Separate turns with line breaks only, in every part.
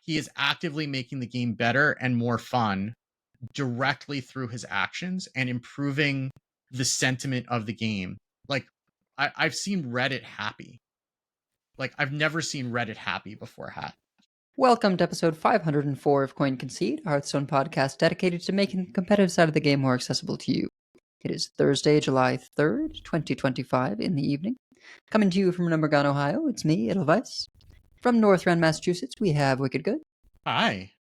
he is actively making the game better and more fun directly through his actions and improving the sentiment of the game. Like, I've seen Reddit happy. Like, I've never seen Reddit happy before, Hat.
Welcome to episode 504 of Concede, a Hearthstone podcast dedicated to making the competitive side of the game more accessible to you. It is Thursday, July 3rd, 2025, in the evening. Coming to you from Numbergone, Ohio, it's me, Edelweiss. From North Rand, Massachusetts, we have Wicked Good.
Hi.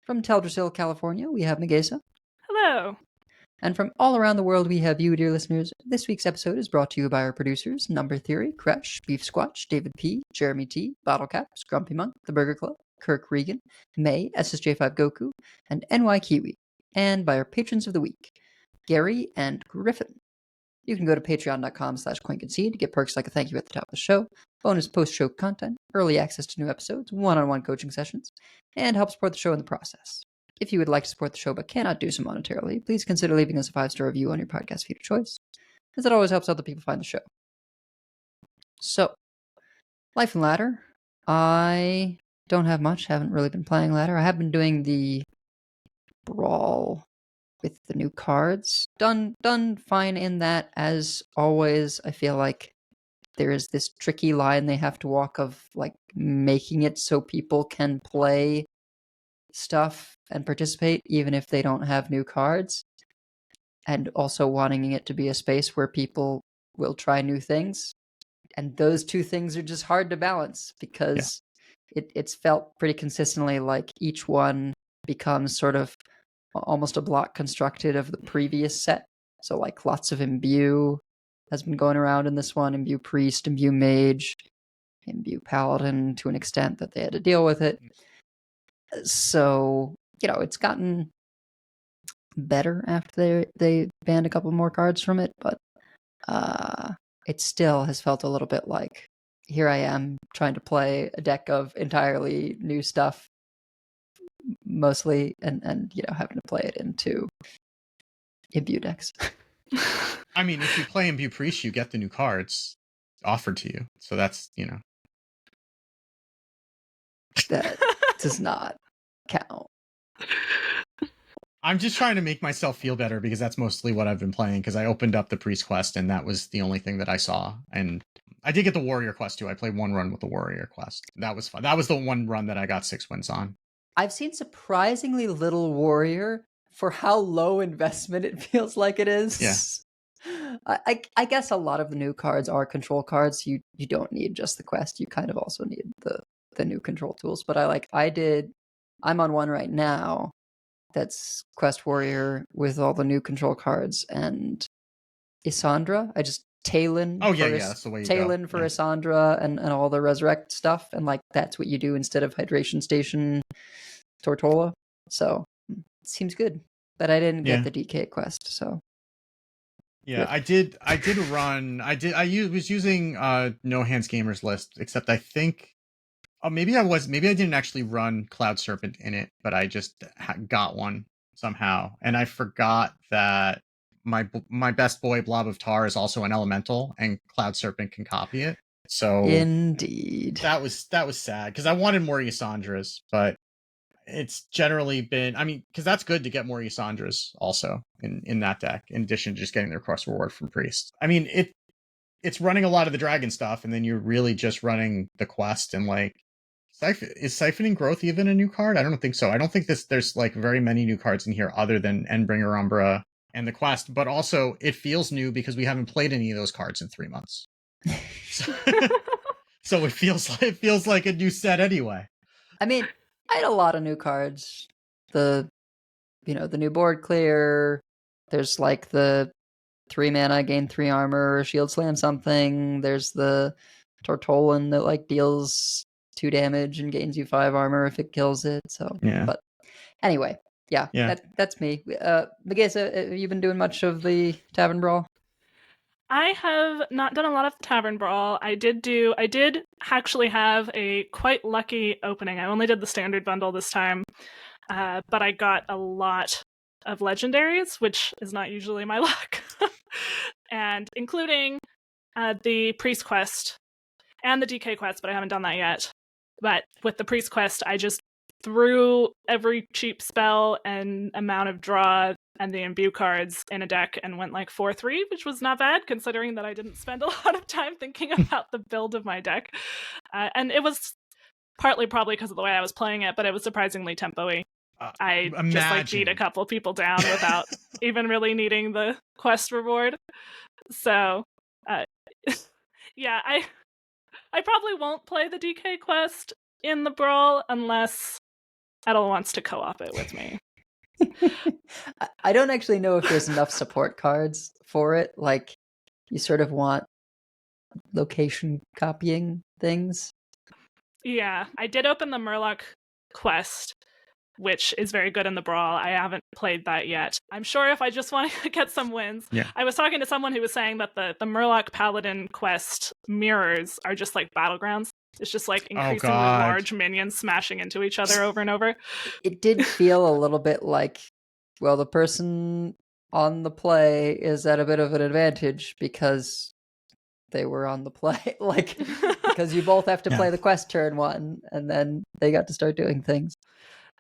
From Teldrassil, California, we have Megasa.
Hello.
And from all around the world, we have you, dear listeners. This week's episode is brought to you by our producers, Number Theory, Crash, Beef Squatch, David P., Jeremy T., Bottlecaps, Grumpy Monk, The Burger Club, Kirk Regan, May, SSJ5 Goku, and NY Kiwi. And by our patrons of the week, Gary and Griffin. You can go to patreon.com/coinconcede to get perks like a thank you at the top of the show, bonus post-show content, early access to new episodes, one-on-one coaching sessions, and help support the show in the process. If you would like to support the show but cannot do so monetarily, please consider leaving us a 5-star review on your podcast feed of choice, as that always helps other people find the show. So, Life and Ladder. I don't have much, haven't really been playing Ladder. I have been doing the Brawl with the new cards. Done fine in that, as always. I feel like there is this tricky line they have to walk of, like, making it so people can play stuff and participate even if they don't have new cards, and also wanting it to be a space where people will try new things, and those two things are just hard to balance because it's felt pretty consistently like each one becomes sort of almost a block constructed of the previous set. So like lots of Imbue has been going around in this one, Imbue Priest, Imbue Mage, Imbue Paladin, to an extent that they had to deal with it. So, it's gotten better after they banned a couple more cards from it, but it still has felt a little bit like, here I am trying to play a deck of entirely new stuff, mostly, and having to play it into Imbue decks.
I mean, if you play Imbue Priest, you get the new cards offered to you. So that's,
That does not count.
I'm just trying to make myself feel better because that's mostly what I've been playing, because I opened up the Priest quest and that was the only thing that I saw. And I did get the Warrior quest too. I played one run with the Warrior quest. That was fun. That was the one run that I got 6 wins on.
I've seen surprisingly little Warrior for how low investment it feels like it is.
Yeah.
I guess a lot of the new cards are control cards. You don't need just the quest. You kind of also need the new control tools. But I'm on one right now that's Quest Warrior with all the new control cards and Isandra. I just Talon.
Oh yeah, that's the way you
Talon
go.
for Isandra and all the resurrect stuff, and like that's what you do instead of Hydration Station Tortola. So it seems good. But I didn't get the DK quest, so.
Yeah, I did run. I was using No Hands Gamers list, except I think maybe I didn't actually run Cloud Serpent in it, but I just got one somehow, and I forgot that my best boy Blob of Tar is also an elemental, and Cloud Serpent can copy it. So
indeed,
that was sad because I wanted more Yasandras, but it's generally been, because that's good to get more Yasandras also in that deck, in addition to just getting their cross reward from Priest. It's running a lot of the dragon stuff, and then you're really just running the quest, and like, is Siphoning Growth even a new card? I don't think so. I don't think there's like very many new cards in here other than Endbringer Umbra and the quest, but also it feels new because we haven't played any of those cards in 3 months. So it feels like a new set anyway.
I had a lot of new cards. The new board clear. There's like the 3 mana, gain 3 armor, shield slam something. There's the Tortolan that like deals 2 damage and gains you 5 armor if it kills it. So
yeah.
But anyway, that's me. Megasa, have you been doing much of the Tavern Brawl?
I have not done a lot of Tavern Brawl. I did actually have a quite lucky opening. I only did the standard bundle this time, but I got a lot of legendaries, which is not usually my luck, and including the Priest quest and the DK quest, but I haven't done that yet. But with the Priest quest, I just threw every cheap spell and amount of draw and the imbue cards in a deck and went like 4-3, which was not bad considering that I didn't spend a lot of time thinking about the build of my deck. And it was partly probably because of the way I was playing it, but it was surprisingly tempo-y. I just like beat a couple people down without even really needing the quest reward. So, yeah, I probably won't play the DK quest in the Brawl unless Edel wants to co-op it with me.
I don't actually know if there's enough support cards for it. Like, you sort of want location copying things.
Yeah, I did open the Murloc quest, which is very good in the Brawl. I haven't played that yet. I'm sure if I just want to get some wins.
Yeah.
I was talking to someone who was saying that the Murloc Paladin quest mirrors are just like battlegrounds. It's just like increasingly large minions smashing into each other over and over.
It did feel a little bit like, well, the person on the play is at a bit of an advantage because they were on the play. Like, because you both have to play the quest turn one, and then they got to start doing things.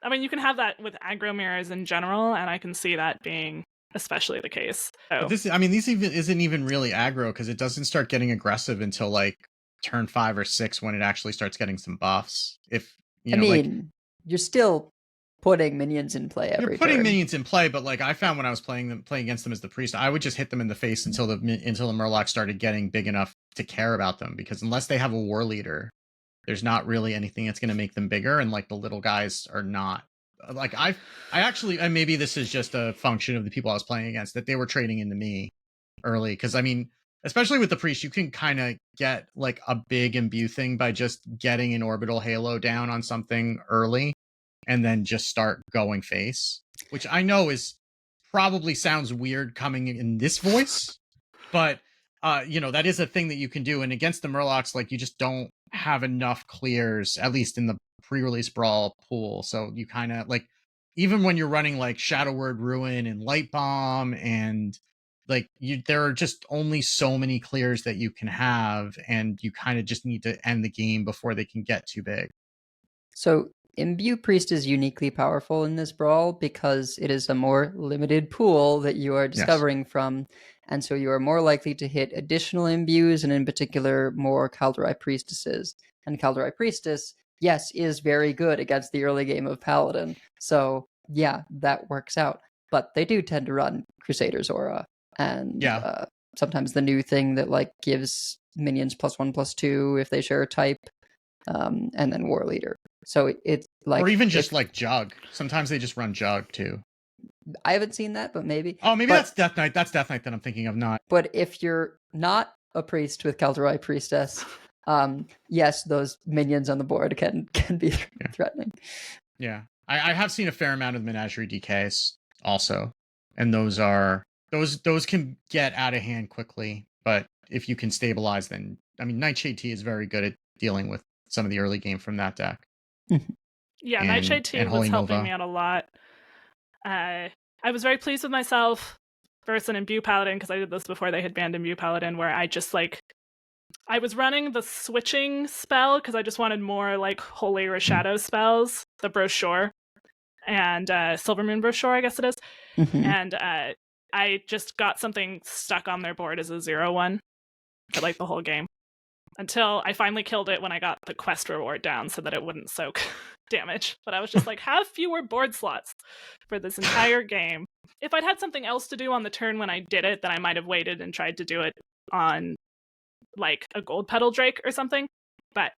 I mean, you can have that with aggro mirrors in general, and I can see that being especially the case. So.
This isn't even really aggro because it doesn't start getting aggressive until like turn 5 or 6 when it actually starts getting some buffs. If you know,
you're still putting minions in play every
You're putting
turn.
minions in play, but like I found when I was playing against them as the priest, I would just hit them in the face until the Murlocs started getting big enough to care about them, because unless they have a war leader, there's not really anything that's going to make them bigger, and like the little guys are not. Like I actually, and maybe this is just a function of the people I was playing against, that they were trading into me early, because I mean, especially with the priest, you can kind of get like a big imbue thing by just getting an orbital halo down on something early and then just start going face, which I know is probably sounds weird coming in this voice, but that is a thing that you can do. And against the Murlocs, like, you just don't have enough clears, at least in the pre-release Brawl pool. So you kind of like, even when you're running like Shadow Word Ruin and Light Bomb, and like there are just only so many clears that you can have, and you kind of just need to end the game before they can get too big.
So Imbue Priest is uniquely powerful in this Brawl because it is a more limited pool that you are discovering from, and so you are more likely to hit additional imbues, and in particular more Kaldrai Priestesses. And Kaldrai Priestess, yes, is very good against the early game of Paladin, so yeah, that works out. But they do tend to run Crusader's Aura, and sometimes the new thing that like gives minions +1/+2 if they share a type, and then War Leader. So it's like,
or even just like Jug. Sometimes they just run Jug too.
I haven't seen that, but maybe.
Oh, maybe that's Death Knight. That's Death Knight that I'm thinking of, not.
But if you're not a priest with Kaldrai Priestess, yes, those minions on the board can be threatening.
Yeah, I have seen a fair amount of Menagerie DKs also, and those can get out of hand quickly. But if you can stabilize, then I mean, Nightshade T is very good at dealing with some of the early game from that deck.
Yeah, Nightshade T was helping me out a lot. I was very pleased with myself versus an Imbue Paladin, because I did this before they had banned Imbue Paladin, where I just like, I was running the switching spell because I just wanted more like Holy or Shadow spells, the Brochure, and Silver Moon Brochure, I guess it is. And I just got something stuck on their board as a 0/1 for like the whole game, until I finally killed it when I got the quest reward down so that it wouldn't soak damage. But I was just like, have fewer board slots for this entire game. If I'd had something else to do on the turn when I did it, then I might have waited and tried to do it on like a Gold Petal Drake or something. But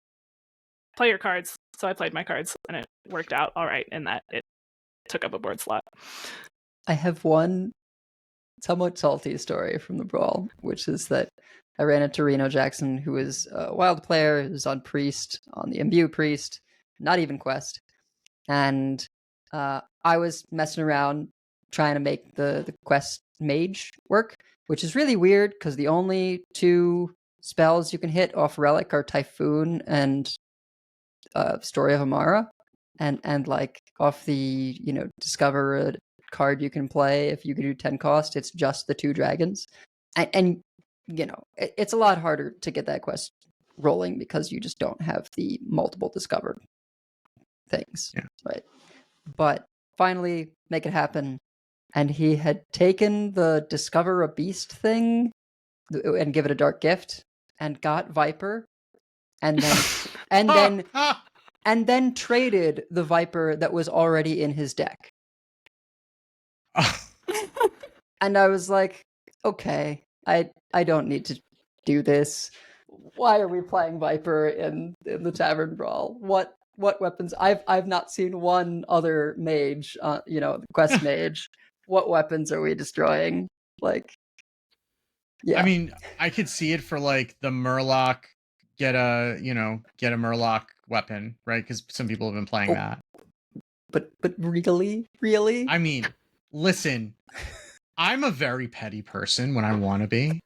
play your cards. So I played my cards, and it worked out all right in that it took up a board slot.
I have one somewhat salty story from the Brawl, which is that I ran into Reno Jackson, who is a wild player, who's on Priest, on the Imbue Priest, not even Quest. And I was messing around trying to make the Quest Mage work, which is really weird because the only two spells you can hit off Relic are Typhoon and Story of Amara. And like off the, Discover a card you can play, if you can do 10 cost, it's just the 2 dragons. And it's a lot harder to get that quest rolling because you just don't have the multiple discovered things,
Yeah.
right? But finally make it happen. And he had taken the Discover a Beast thing and give it a dark gift and got Viper and then traded the Viper that was already in his deck. And I was like, okay, I don't need to do this. Why are we playing Viper in the Tavern Brawl? What weapons? I've not seen one other mage, quest mage. What weapons are we destroying? Like, yeah.
I mean, I could see it for like the Murloc, get a Murloc weapon, right? Because some people have been playing that.
But really?
I mean, listen, I'm a very petty person when I want to be.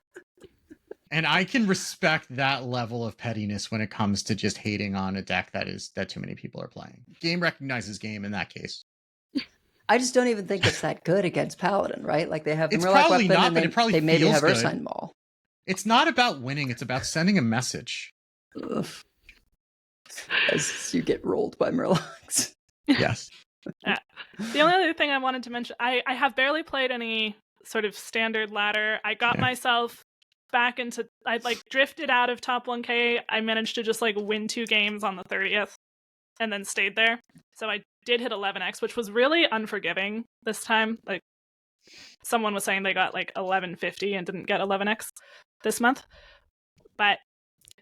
And I can respect that level of pettiness when it comes to just hating on a deck that too many people are playing. Game recognizes game in that case.
I just don't even think it's that good against Paladin, right? Like they have the
It's
Murloc
probably
weapon
not,
and
but it probably
they maybe
feels
have
good.
Ursine Maul.
It's not about winning, it's about sending a message.
Ugh. As you get rolled by Murlocs.
Yes.
The only other thing I wanted to mention, I have barely played any sort of standard ladder. I got myself back into, I like drifted out of top 1K. I managed to just like win 2 games on the 30th and then stayed there. So I did hit 11x, which was really unforgiving this time. Like someone was saying they got like 1150 and didn't get 11x this month. But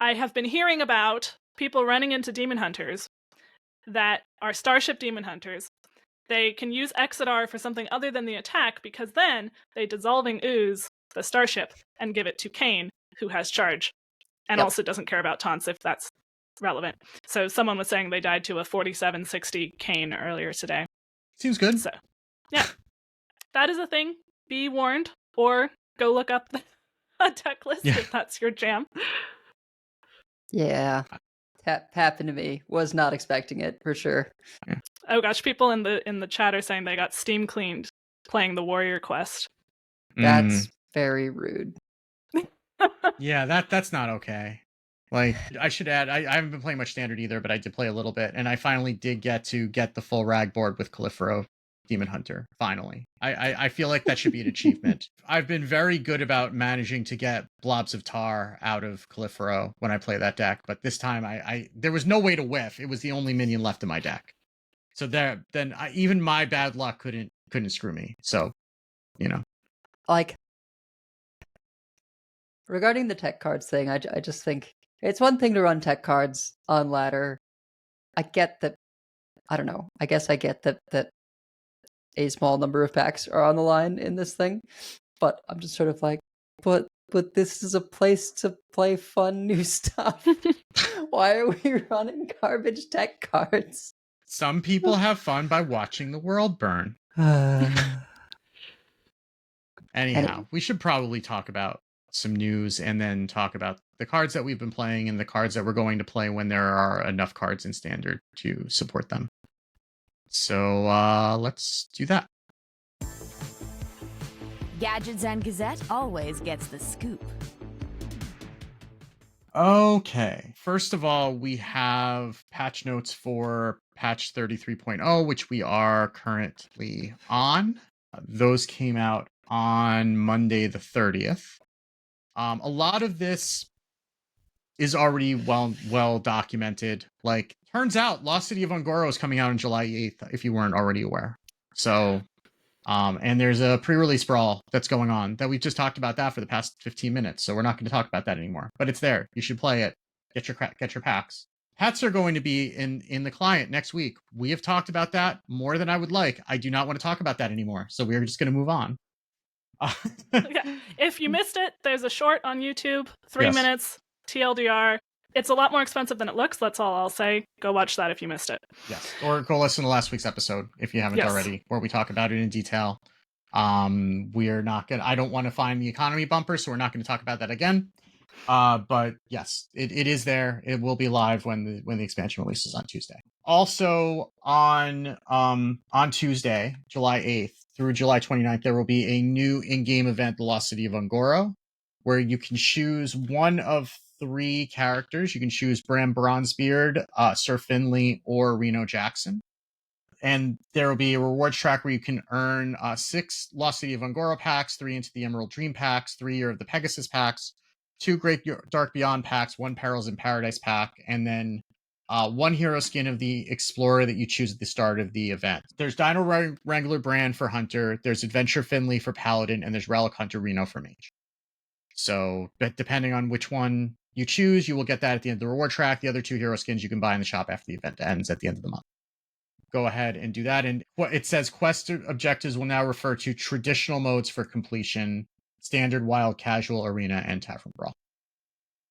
I have been hearing about people running into demon hunters that are Starship Demon Hunters. They can use Exodar for something other than the attack because then they Dissolving Ooze the Starship and give it to Kane, who has charge and also doesn't care about taunts if that's relevant. So someone was saying they died to a 4760 Kane earlier today.
Seems good.
So, yeah. That is a thing. Be warned, or go look up a deck list if that's your jam.
Yeah. Happened to me. Was not expecting it for sure.
Oh gosh, people in the chat are saying they got steam cleaned playing the Warrior Quest.
That's very rude.
Yeah, that's not okay. Like, I should add, I haven't been playing much standard either, but I did play a little bit, and I finally did get the full rag board with Califero Demon Hunter, finally. I feel like that should be an achievement. I've been very good about managing to get blobs of tar out of Califero when I play that deck, but this time there was no way to whiff. It was the only minion left in my deck. So even my bad luck couldn't screw me. So,
Like, regarding the tech cards thing, I just think it's one thing to run tech cards on ladder. I get that. I don't know. I guess I get that a small number of packs are on the line in this thing, but I'm just sort of like, but this is a place to play fun new stuff. Why are we running garbage tech cards?
Some people have fun by watching the world burn. Anyhow, we should probably talk about some news and then talk about the cards that we've been playing and the cards that we're going to play when there are enough cards in standard to support them. So let's do that.
Gadgets and Gazette always gets the scoop.
Okay, first of all, we have patch notes for patch 33.0, which we are currently on. Those came out on Monday the 30th. A lot of this is already well documented. Like, turns out Lost City of Ungoro is coming out on July 8th, if you weren't already aware. So, and there's a pre-release brawl that's going on that we've just talked about that for the past 15 minutes. So we're not going to talk about that anymore. But it's there. You should play it. Get your packs. Hats are going to be in the client next week. We have talked about that more than I would like. I do not want to talk about that anymore. So we're just going to move on.
Yeah. If you missed it, there's a short on YouTube, 3 minutes, TLDR. It's a lot more expensive than it looks. That's all I'll say. Go watch that if you missed it.
Yes, or go listen to last week's episode if you haven't already, where we talk about it in detail. We're not gonna. I don't want to find the economy bumper, so we're not going to talk about that again. But yes, it is there. It will be live when the expansion releases on Tuesday. Also on Tuesday, July 8th through July 29th, there will be a new in-game event, the Lost City of Ungoro, where you can choose one of 3 characters. You can choose Bram Bronzebeard, Sir Finley, or Reno Jackson. And there will be a rewards track where you can earn 6 Lost City of Ungoro packs, 3 Into the Emerald Dream packs, 3 Year of the Pegasus packs, 2 Great Dark Beyond packs, 1 Perils in Paradise pack, and then 1 hero skin of the Explorer that you choose at the start of the event. There's Dino Wrangler Brand for Hunter, there's Adventure Finley for Paladin, and there's Relic Hunter Reno for Mage. So, but depending on which one you choose, you will get that at the end of the reward track. The other 2 hero skins you can buy in the shop after the event ends at the end of the month. Go ahead and do that. And what it says, quest objectives will now refer to traditional modes for completion: standard, wild, casual, arena, and tavern brawl.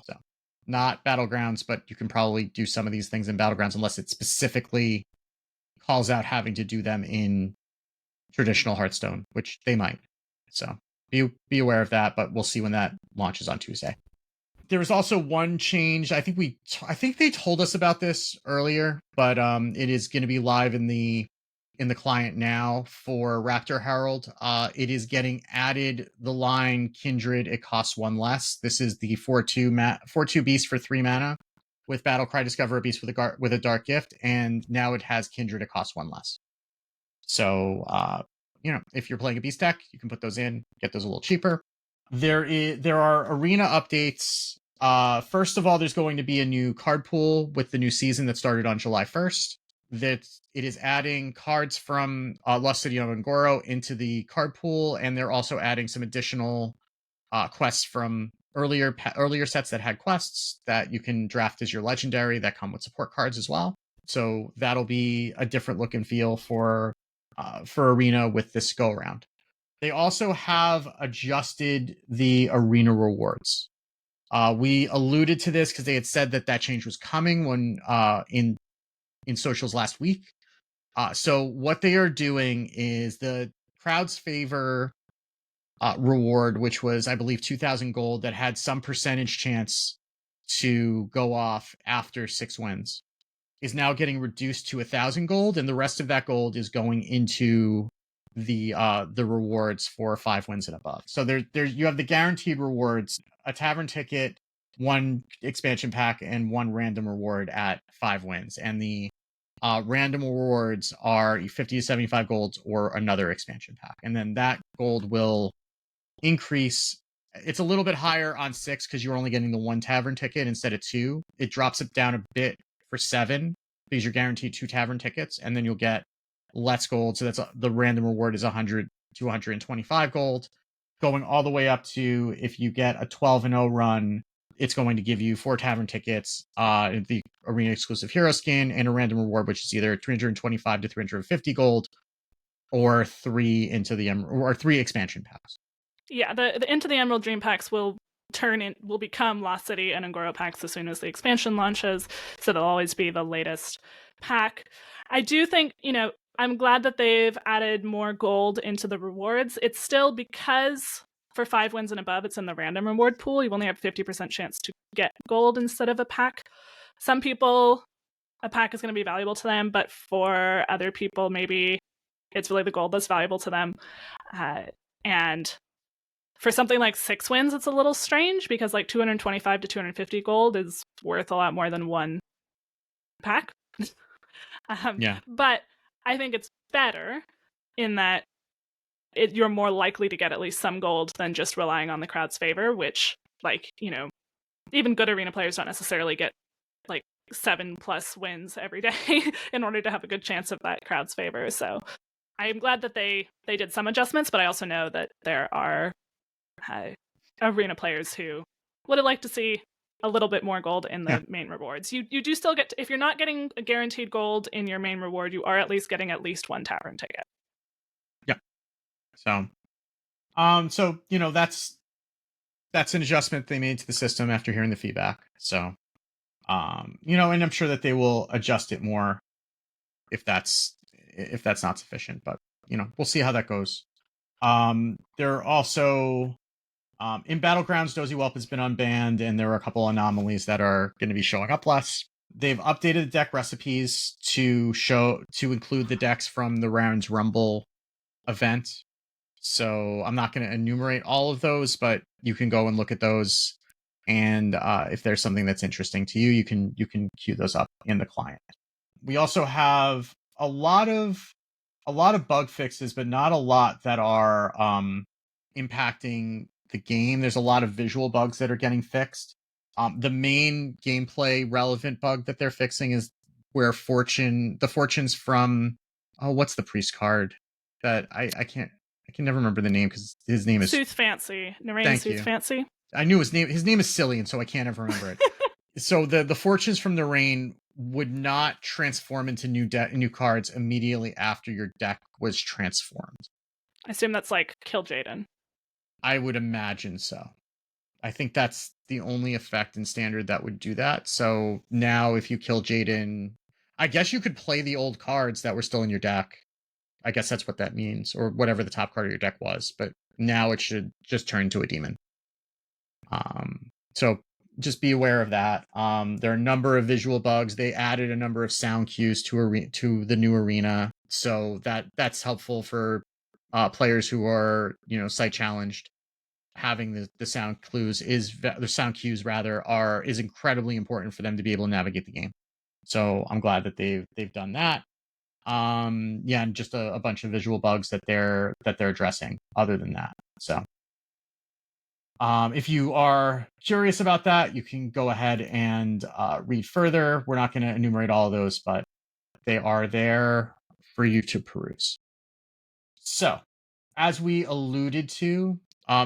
So not battlegrounds, but you can probably do some of these things in battlegrounds unless it specifically calls out having to do them in traditional Hearthstone, which they might. So be aware of that, but we'll see when that launches on Tuesday. There was also one change. I think they told us about this earlier, but it is going to be live in the client now for Raptor Herald. It is getting added the line Kindred. It costs 1 less. This is the 4/2 beast for 3 mana with Battlecry. Discover a beast with a dark gift, and now it has Kindred. It costs 1 less. So if you're playing a beast deck, you can put those in, get those a little cheaper. There are arena updates. First of all, there's going to be a new card pool with the new season that started on July 1st. That it is adding cards from Lost City of Ungoro into the card pool, and they're also adding some additional quests from earlier sets that had quests that you can draft as your legendary that come with support cards as well. So that'll be a different look and feel for arena with this go around. They also have adjusted the arena rewards. We alluded to this because they had said that change was coming when in socials last week. So what they are doing is the crowd's favor reward, which was, I believe, 2,000 gold, that had some percentage chance to go off after 6 wins, is now getting reduced to 1,000 gold, and the rest of that gold is going into the rewards for 5 wins and above. So there you have the guaranteed rewards: a tavern ticket, 1 expansion pack, and 1 random reward at 5 wins. And the random rewards are 50 to 75 golds or another expansion pack. And then that gold will increase. It's a little bit higher on 6 because you're only getting the 1 tavern ticket instead of 2. It drops it down a bit for 7 because you're guaranteed 2 tavern tickets, and then you'll get less gold. So that's the random reward is 100 to 125 gold, going all the way up to, if you get a 12-0 run, it's going to give you 4 tavern tickets, the arena exclusive hero skin, and a random reward, which is either 325 to 350 gold, or 3 into the or 3 expansion packs.
Yeah, the Into the Emerald Dream packs will become Lost City and Ungoro packs as soon as the expansion launches, so they'll always be the latest pack. I do think, I'm glad that they've added more gold into the rewards. It's still, because for 5 wins and above, it's in the random reward pool, you only have 50% chance to get gold instead of a pack. Some people, a pack is going to be valuable to them, but for other people, maybe it's really the gold that's valuable to them. And for something like 6 wins, it's a little strange because 225 to 250 gold is worth a lot more than 1 pack.
Yeah.
But I think it's better in that you're more likely to get at least some gold than just relying on the crowd's favor, which, even good arena players don't necessarily get 7+ wins every day in order to have a good chance of that crowd's favor. So I'm glad that they did some adjustments, but I also know that there are arena players who would have liked to see a little bit more gold in the main rewards. You do still get if you're not getting a guaranteed gold in your main reward, you are at least getting at least 1 tavern ticket.
Yeah. So that's an adjustment they made to the system after hearing the feedback. So and I'm sure that they will adjust it more if that's not sufficient, but we'll see how that goes. There are also in Battlegrounds, Dozy Whelp has been unbanned, and there are a couple anomalies that are going to be showing up less. They've updated the deck recipes to include the decks from the Rounds Rumble event. So I'm not going to enumerate all of those, but you can go and look at those. And if there's something that's interesting to you, you can queue those up in the client. We also have a lot of bug fixes, but not a lot that are impacting the game. There's a lot of visual bugs that are getting fixed. The main gameplay relevant bug that they're fixing is where the fortunes from what's the priest card that I can never remember the name because his name is
Sooth Fancy. Narain
Thank
Sooth
you.
Fancy.
I knew his name is silly, and so I can't ever remember it. So the fortunes from the rain would not transform into new cards immediately after your deck was transformed.
I assume that's like Kill Jaden.
I would imagine so. I think that's the only effect in standard that would do that. So now if you kill Jaden, I guess you could play the old cards that were still in your deck. I guess that's what that means, or whatever the top card of your deck was. But now it should just turn into a demon. So just be aware of that. There are a number of visual bugs. They added a number of sound cues to the new arena, so that's helpful for players who are sight challenged. Having the sound cues is incredibly important for them to be able to navigate the game. So I'm glad that they've done that. And just a bunch of visual bugs that they're addressing. Other than that, so. If you are curious about that, you can go ahead and read further. We're not going to enumerate all of those, but they are there for you to peruse. So, as we alluded to,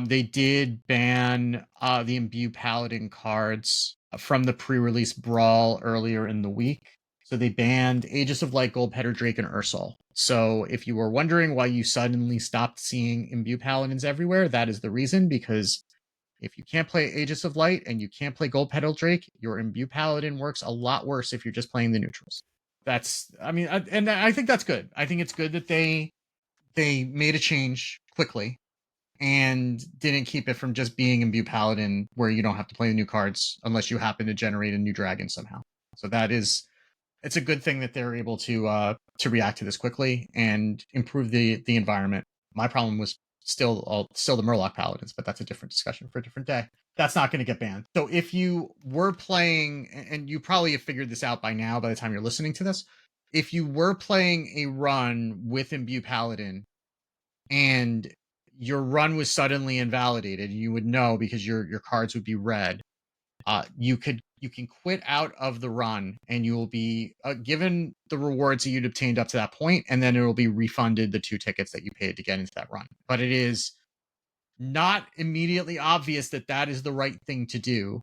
they did ban the Imbue Paladin cards from the pre-release brawl earlier in the week. So they banned Aegis of Light, Gold Petter Drake, and Ursul. So if you were wondering why you suddenly stopped seeing Imbue Paladins everywhere, that is the reason, because if you can't play Aegis of Light and you can't play Gold Petal Drake, your Imbue Paladin works a lot worse if you're just playing the neutrals. And I think that's good. I think it's good that they made a change quickly and didn't keep it from just being Imbue Paladin where you don't have to play the new cards unless you happen to generate a new dragon somehow. So it's a good thing that they're able to react to this quickly and improve the environment. My problem was still the Murloc Paladins, but that's a different discussion for a different day. That's not going to get banned. So if you were playing, and you probably have figured this out by now by the time you're listening to this, if you were playing a run with Imbue Paladin and your run was suddenly invalidated, you would know because your cards would be red. You can quit out of the run and you will be given the rewards that you'd obtained up to that point, and then it will be refunded the 2 tickets that you paid to get into that run. But it is not immediately obvious that that is the right thing to do.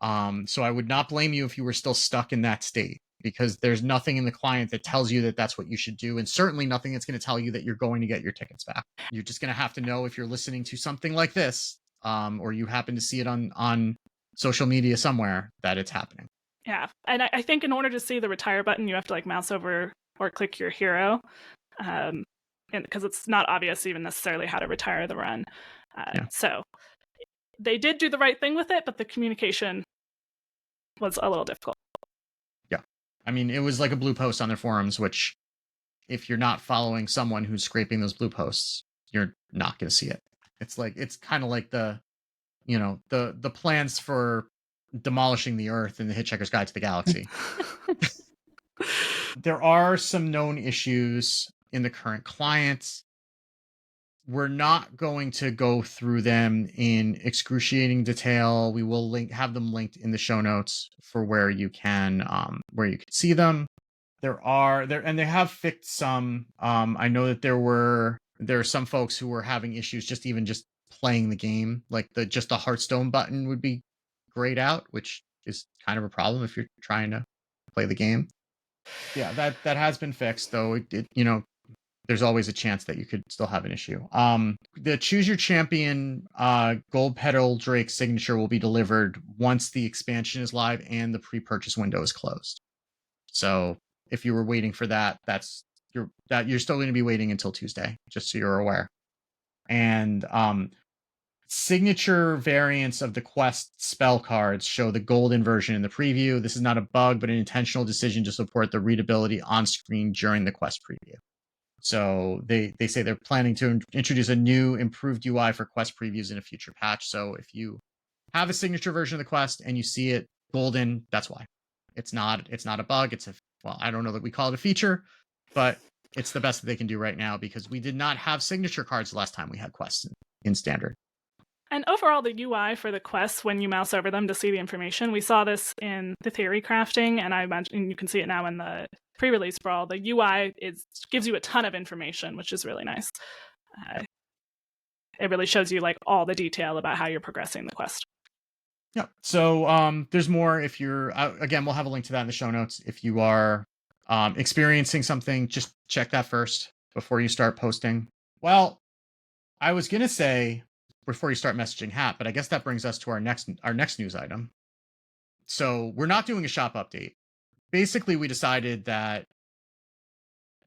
So I would not blame you if you were still stuck in that state, because there's nothing in the client that tells you that that's what you should do, and certainly nothing that's going to tell you that you're going to get your tickets back. You're just going to have to know if you're listening to something like this, or you happen to see it on social media somewhere, that it's happening.
Yeah, and I think in order to see the retire button, you have to mouse over or click your hero, and because it's not obvious even necessarily how to retire the run. So they did do the right thing with it, but the communication was a little difficult.
Yeah, I mean, it was like a blue post on their forums, which if you're not following someone who's scraping those blue posts, you're not going to see it. It's kind of like the plans for demolishing the Earth in the Hitchhiker's Guide to the Galaxy. There are some known issues in the current clients. We're not going to go through them in excruciating detail. We will have them linked in the show notes for where you can see them. They have fixed some. I know that there are some folks who were having issues just playing the game. Like the Hearthstone button would be grayed out, which is kind of a problem if you're trying to play the game. Yeah, that has been fixed, though. There's always a chance that you could still have an issue. The Choose Your Champion Gold Petal Drake signature will be delivered once the expansion is live and the pre-purchase window is closed. So if you were waiting for that, you're still going to be waiting until Tuesday, just so you're aware. And signature variants of the quest spell cards show the golden version in the preview. This is not a bug, but an intentional decision to support the readability on screen during the quest preview. So they say they're planning to introduce a new improved UI for quest previews in a future patch. So if you have a signature version of the quest and you see it golden, that's why. It's not a bug. Well, I don't know that we call it a feature, but it's the best that they can do right now because we did not have signature cards the last time we had quests in standard.
And overall, the UI for the quests, when you mouse over them to see the information, we saw this in the theory crafting, and I imagine you can see it now in the pre-release brawl. The UI gives you a ton of information, which is really nice. It really shows you like all the detail about how you're progressing the quest.
Yeah. So there's more if you're again, we'll have a link to that in the show notes. If you are experiencing something, just check that first before you start posting. Well, I was gonna say before you start messaging Hat, but I guess that brings us to our next news item. So we're not doing a shop update. Basically, we decided that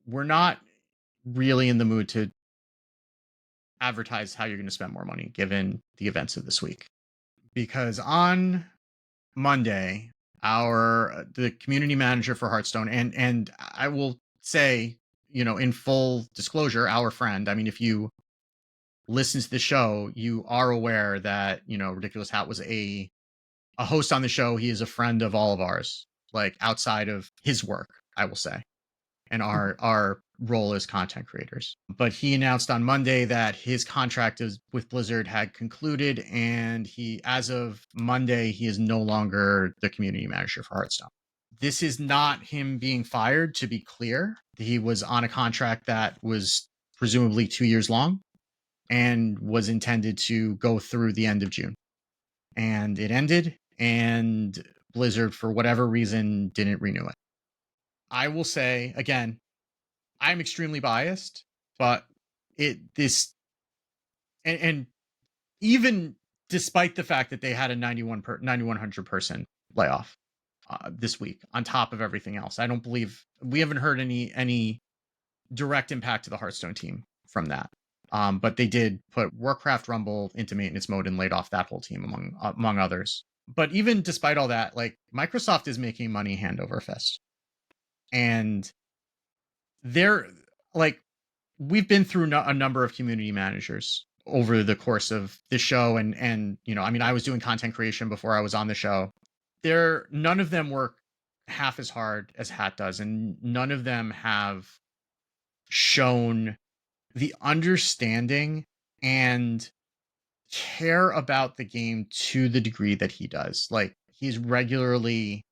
we're not really in the mood to advertise how you're going to spend more money given the events of this week. Because on Monday, the community manager for Hearthstone, and I will say, in full disclosure, our friend, I mean, if you listen to the show, you are aware that, Ridiculous Hat was a host on the show. He is a friend of all of ours, like outside of his work, I will say, and our role as content creators. But he announced on Monday that his contract with Blizzard had concluded, and as of Monday, he is no longer the community manager for Hearthstone. This is not him being fired, to be clear. He was on a contract that was presumably 2 years long and was intended to go through the end of June. And it ended, and Blizzard, for whatever reason, didn't renew it. I will say, again, I'm extremely biased, but and even despite the fact that they had a 9,100 person layoff this week, on top of everything else, I don't believe we haven't heard any direct impact to the Hearthstone team from that. But they did put Warcraft Rumble into maintenance mode and laid off that whole team among others. But even despite all that, like, Microsoft is making money hand over fist. And they're like, we've been through a number of community managers over the course of the show. And, I mean, I was doing content creation before I was on the show. None of them work half as hard as Hat does. And none of them have shown the understanding and care about the game to the degree that he does. Like, he's regularly,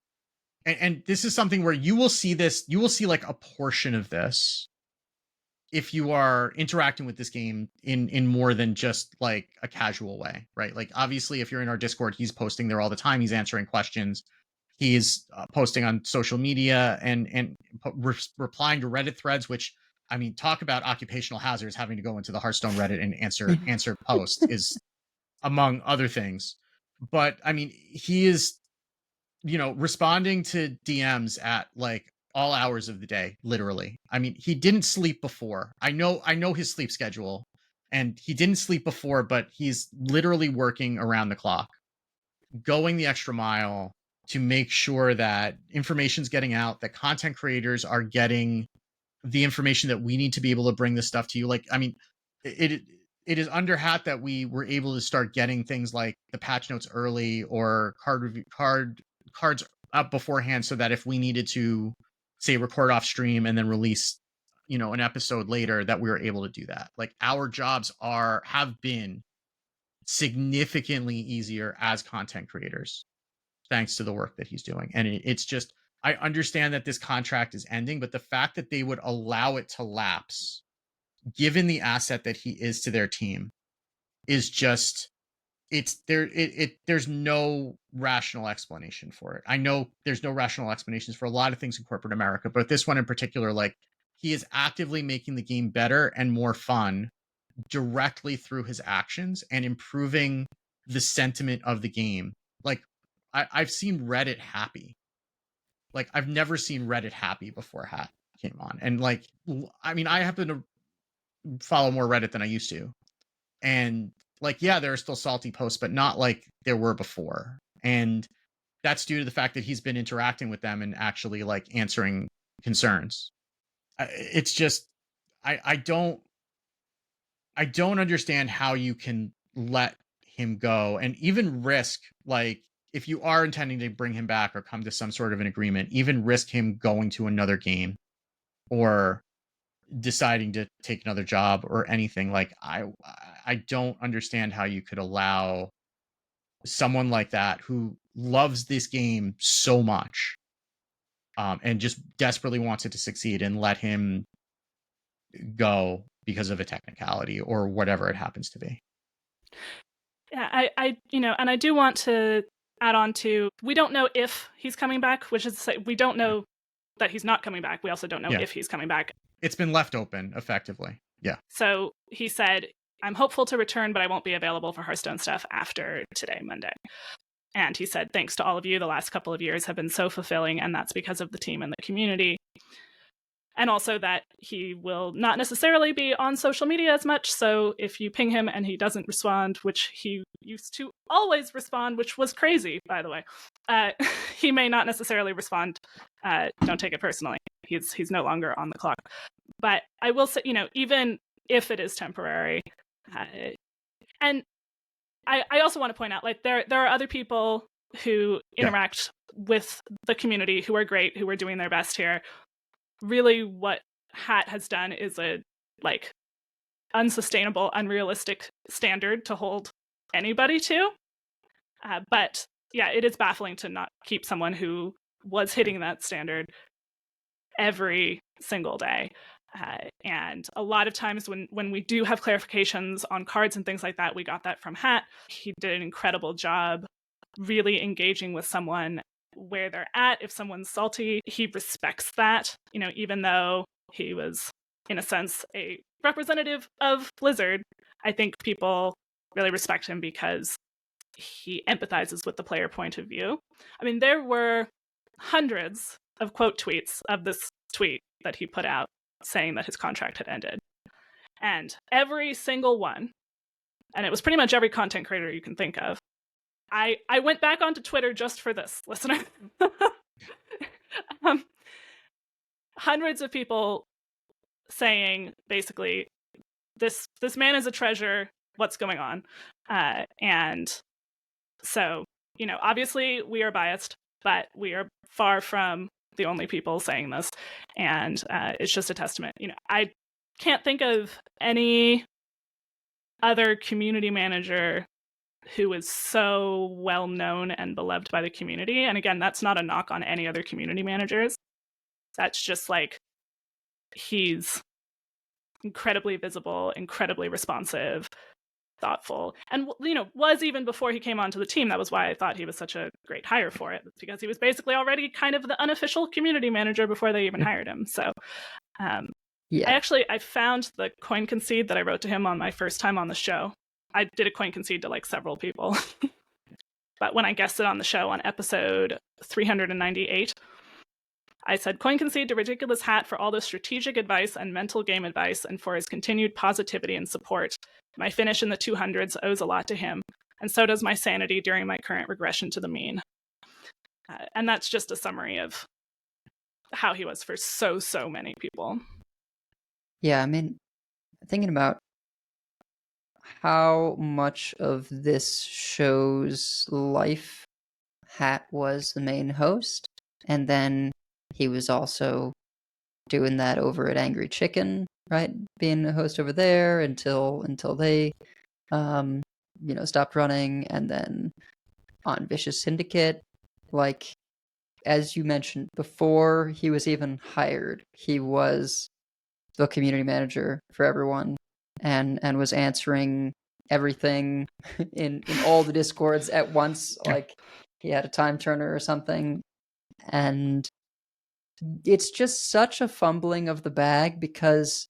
and this is something where you will see like a portion of this if you are interacting with this game in more than just like a casual way, right? Like, obviously, if you're in our Discord, he's posting there all the time. He's answering questions. He's posting on social media and replying to Reddit threads, which, I mean, talk about occupational hazards, having to go into the Hearthstone Reddit and answer posts is among other things. But I mean, he is, responding to DMs at like all hours of the day, literally. I mean, he didn't sleep before. I know his sleep schedule, and he didn't sleep before, but he's literally working around the clock, going the extra mile to make sure that information's getting out, that content creators are getting the information that we need to be able to bring this stuff to you. Like, I mean, it is under Hat that we were able to start getting things like the patch notes early or cards up beforehand, so that if we needed to, say, record off stream and then release, an episode later, that we were able to do that. Like, our jobs have been significantly easier as content creators thanks to the work that he's doing. And it's just, I understand that this contract is ending, but the fact that they would allow it to lapse, given the asset that he is to their team, is just, there's no rational explanation for it. I know there's no rational explanations for a lot of things in corporate America, but this one in particular, like, he is actively making the game better and more fun directly through his actions and improving the sentiment of the game. Like, I've seen Reddit happy. Like, I've never seen Reddit happy before Hat came on. And like, I mean, I happen to follow more Reddit than I used to. And like, yeah, there are still salty posts, but not like there were before. And that's due to the fact that he's been interacting with them and actually like answering concerns. It's just, I don't understand how you can let him go and even risk, like, if you are intending to bring him back or come to some sort of an agreement, even risk him going to another game or deciding to take another job or anything. Like, I don't understand how you could allow someone like that who loves this game so much and just desperately wants it to succeed and let him go because of a technicality or whatever it happens to be.
Yeah, and I do want to add on to, we don't know if he's coming back, which is to say, we don't know that he's not coming back. We also don't know if he's coming back.
It's been left open, effectively. Yeah.
So he said, I'm hopeful to return, but I won't be available for Hearthstone stuff after today, Monday. And he said, thanks to all of you, the last couple of years have been so fulfilling, and that's because of the team and the community. And also that he will not necessarily be on social media as much, so if you ping him and he doesn't respond, which he used to always respond, which was crazy, by the way, he may not necessarily respond. Don't take it personally. He's no longer on the clock. But I will say, even if it is temporary, and I also want to point out, like, there are other people who interact with the community who are great, who are doing their best here. Really, what Hat has done is a unsustainable, unrealistic standard to hold anybody to. But yeah, it is baffling to not keep someone who was hitting that standard every single day. And a lot of times when we do have clarifications on cards and things like that, we got that from Hat. He did an incredible job really engaging with someone where they're at. If someone's salty, he respects that, even though he was, in a sense, a representative of Blizzard. I think people really respect him because he empathizes with the player point of view. I mean, there were hundreds of quote tweets of this tweet that he put out saying that his contract had ended. And every single one, and it was pretty much every content creator you can think of, I went back onto Twitter just for this, listener. Hundreds of people saying, basically, this man is a treasure, what's going on? And so, obviously we are biased, but we are far from the only people saying this. And it's just a testament. I can't think of any other community manager who is so well known and beloved by the community. And again, that's not a knock on any other community managers. That's just like, he's incredibly visible, incredibly responsive, thoughtful, and was even before he came onto the team. That was why I thought he was such a great hire for it, because he was basically already kind of the unofficial community manager before they even hired him. So I found the coin concede that I wrote to him on my first time on the show. I did a coin concede to several people. But when I guested on the show on episode 398, I said, coin concede to RidiculousHat for all the strategic advice and mental game advice, and for his continued positivity and support. My finish in the 200s owes a lot to him, and so does my sanity during my current regression to the mean. And that's just a summary of how he was for so many people.
Yeah, I mean, thinking about how much of this show's life Hat was the main host, and then he was also doing that over at Angry Chicken, right? Being a host over there until they stopped running, and then on Vicious Syndicate, as you mentioned, before he was even hired, he was the community manager for everyone and was answering everything in all the Discords at once. Like, he had a time turner or something. And it's just such a fumbling of the bag, because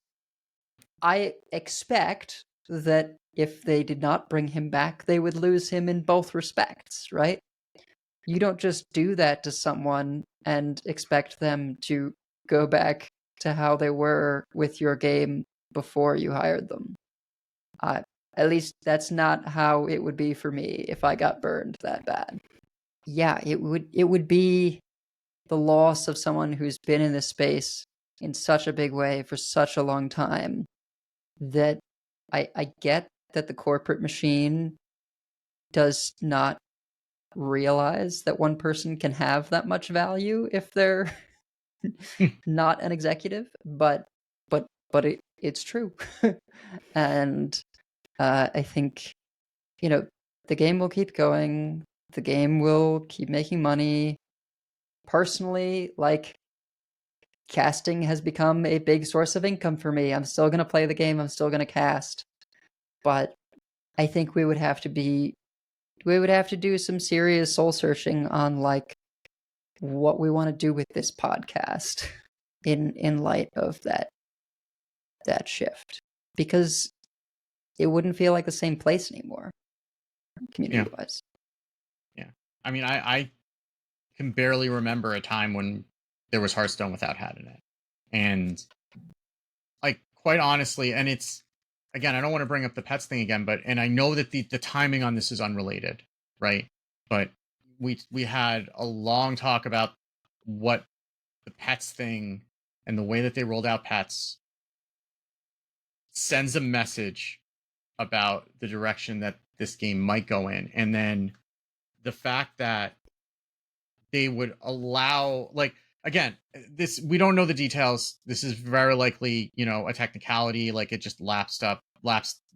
I expect that if they did not bring him back, they would lose him in both respects, right? You don't just do that to someone and expect them to go back to how they were with your game before you hired them. At least that's not how it would be for me if I got burned that bad. Yeah, it would be the loss of someone who's been in this space in such a big way for such a long time, that I get that the corporate machine does not realize that one person can have that much value if they're not an executive, but it's true. And I think, the game will keep going. The game will keep making money. Personally, like, casting has become a big source of income for me. I'm still going to play the game. I'm still going to cast. But I think we would have to do some serious soul searching on, like, what we want to do with this podcast in light of that shift, because it wouldn't feel like the same place anymore, community wise.
Yeah. I mean, I can barely remember a time when there was Hearthstone without Hat in it. And, like, quite honestly, and it's, again, I don't want to bring up the pets thing again, and I know that the timing on this is unrelated, right? But we had a long talk about what the pets thing and the way that they rolled out pets sends a message about the direction that this game might go in. And then the fact that they would allow, like, again, this, we don't know the details. This is very likely, a technicality, like it just lapsed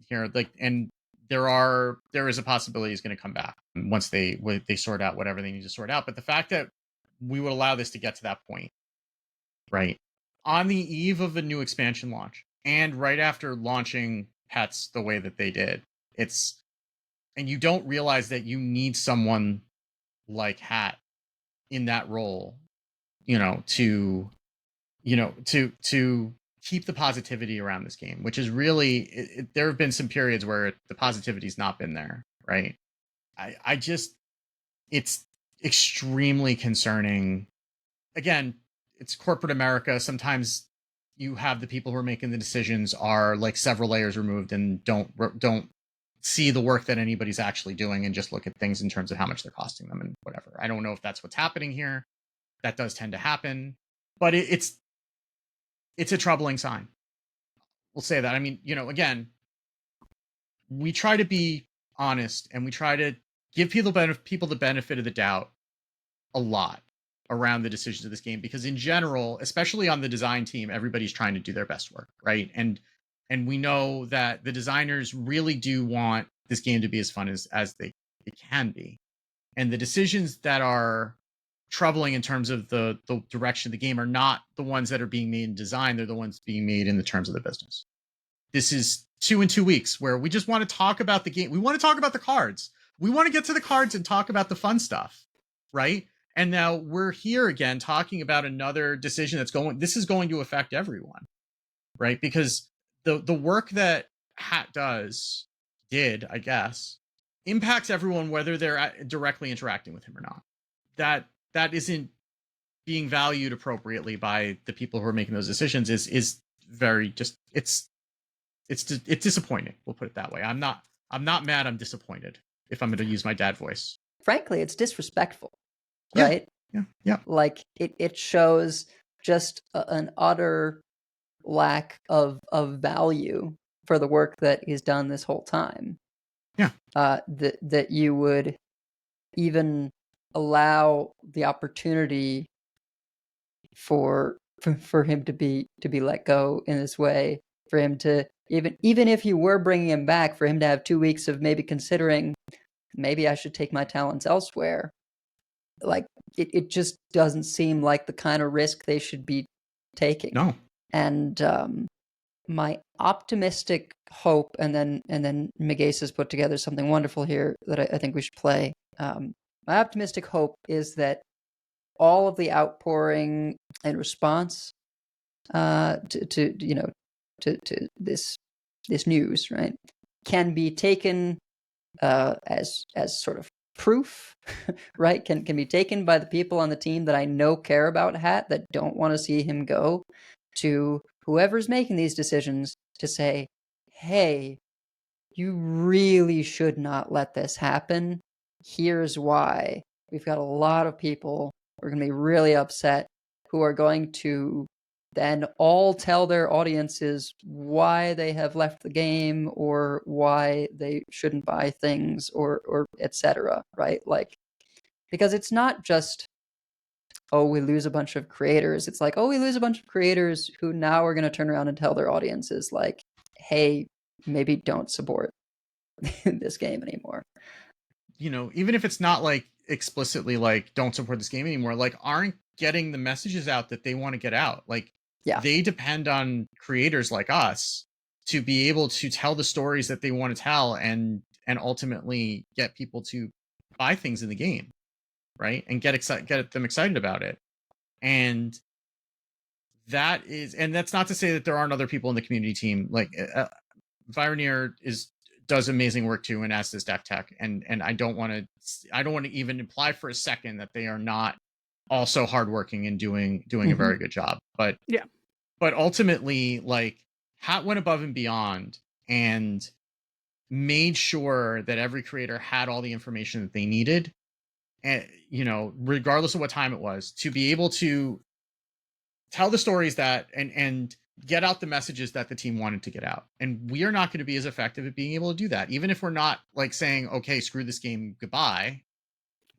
here, like, and there is a possibility it's going to come back once they sort out whatever they need to sort out. But the fact that we would allow this to get to that point, right, on the eve of a new expansion launch and right after launching pets the way that they did, and you don't realize that you need someone like Hat in that role, to keep the positivity around this game, which is really, there have been some periods where the positivity's not been there, right? I just, it's extremely concerning. Again, it's corporate America. Sometimes you have the people who are making the decisions are like several layers removed and don't see the work that anybody's actually doing and just look at things in terms of how much they're costing them and whatever. I don't know if that's what's happening here. That does tend to happen, but it's a troubling sign. We'll say that. I mean, again, we try to be honest and we try to give people the benefit of the doubt a lot around the decisions of this game, because in general, especially on the design team, everybody's trying to do their best work, right? And we know that the designers really do want this game to be as fun as it can be. And the decisions that are troubling in terms of the direction of the game are not the ones that are being made in design. They're the ones being made in the terms of the business. This is 2 in 2 weeks where we just want to talk about the game. We want to talk about the cards. We want to get to the cards and talk about the fun stuff, right? And now we're here again talking about another decision this is going to affect everyone, right? Because the work that Hat did, I guess, impacts everyone, whether they're directly interacting with him or not. That isn't being valued appropriately by the people who are making those decisions is very just, it's disappointing. We'll put it that way. I'm not mad. I'm disappointed, if I'm going to use my dad voice.
Frankly, it's disrespectful, right?
Yeah.
Like it shows just an utter lack of value for the work that he's done this whole time.
Yeah.
That you would even allow the opportunity for him to be let go in this way, for him to even if you were bringing him back, for him to have 2 weeks of maybe considering, maybe I should take my talents elsewhere. Like it just doesn't seem like the kind of risk they should be taking.
No.
And my optimistic hope, and then Megase has put together something wonderful here that I think we should play. My optimistic hope is that all of the outpouring and response to this news, right, can be taken as sort of proof, right? Can be taken by the people on the team that I know care about Hat, that don't want to see him go, to whoever's making these decisions, to say, hey, you really should not let this happen. Here's why. We've got a lot of people who are going to be really upset, who are going to then all tell their audiences why they have left the game or why they shouldn't buy things or etc. Right? Like, because it's not just, oh, we lose a bunch of creators. It's like, oh, we lose a bunch of creators who now are going to turn around and tell their audiences, like, hey, maybe don't support this game anymore.
You know, even if it's not like explicitly like don't support this game anymore, like aren't getting the messages out that they want to get out. Like,
yeah,
they depend on creators like us to be able to tell the stories that they want to tell and ultimately get people to buy things in the game, right? And get them excited about it. And that's not to say that there aren't other people in the community team. Like Vironeer does amazing work too, and as does Deck Tech. And I don't want to even imply for a second that they are not also hardworking and doing a very good job. But
yeah.
But ultimately, like, Hat went above and beyond and made sure that every creator had all the information that they needed, and you know, regardless of what time it was, to be able to tell the stories that and get out the messages that the team wanted to get out. And we are not going to be as effective at being able to do that, even if we're not like saying, okay, screw this game, goodbye.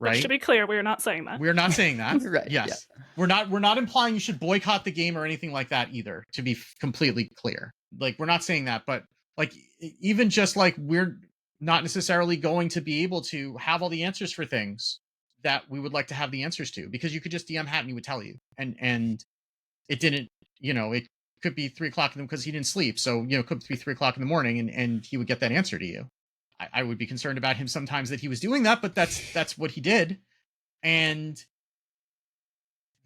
Right.
Which, to be clear, we're not saying that.
We're not saying that.
Right.
Yes.
Yeah.
We're not implying you should boycott the game or anything like that either, to be completely clear. Like, we're not saying that, but like, even just like, we're not necessarily going to be able to have all the answers for things that we would like to have the answers to, because you could just DM Hat and he would tell you. And it didn't, you know, it could be 3 o'clock in the because he didn't sleep. So, you know, it could be 3 o'clock in the morning and he would get that answer to you. I would be concerned about him sometimes that he was doing that, but that's what he did. And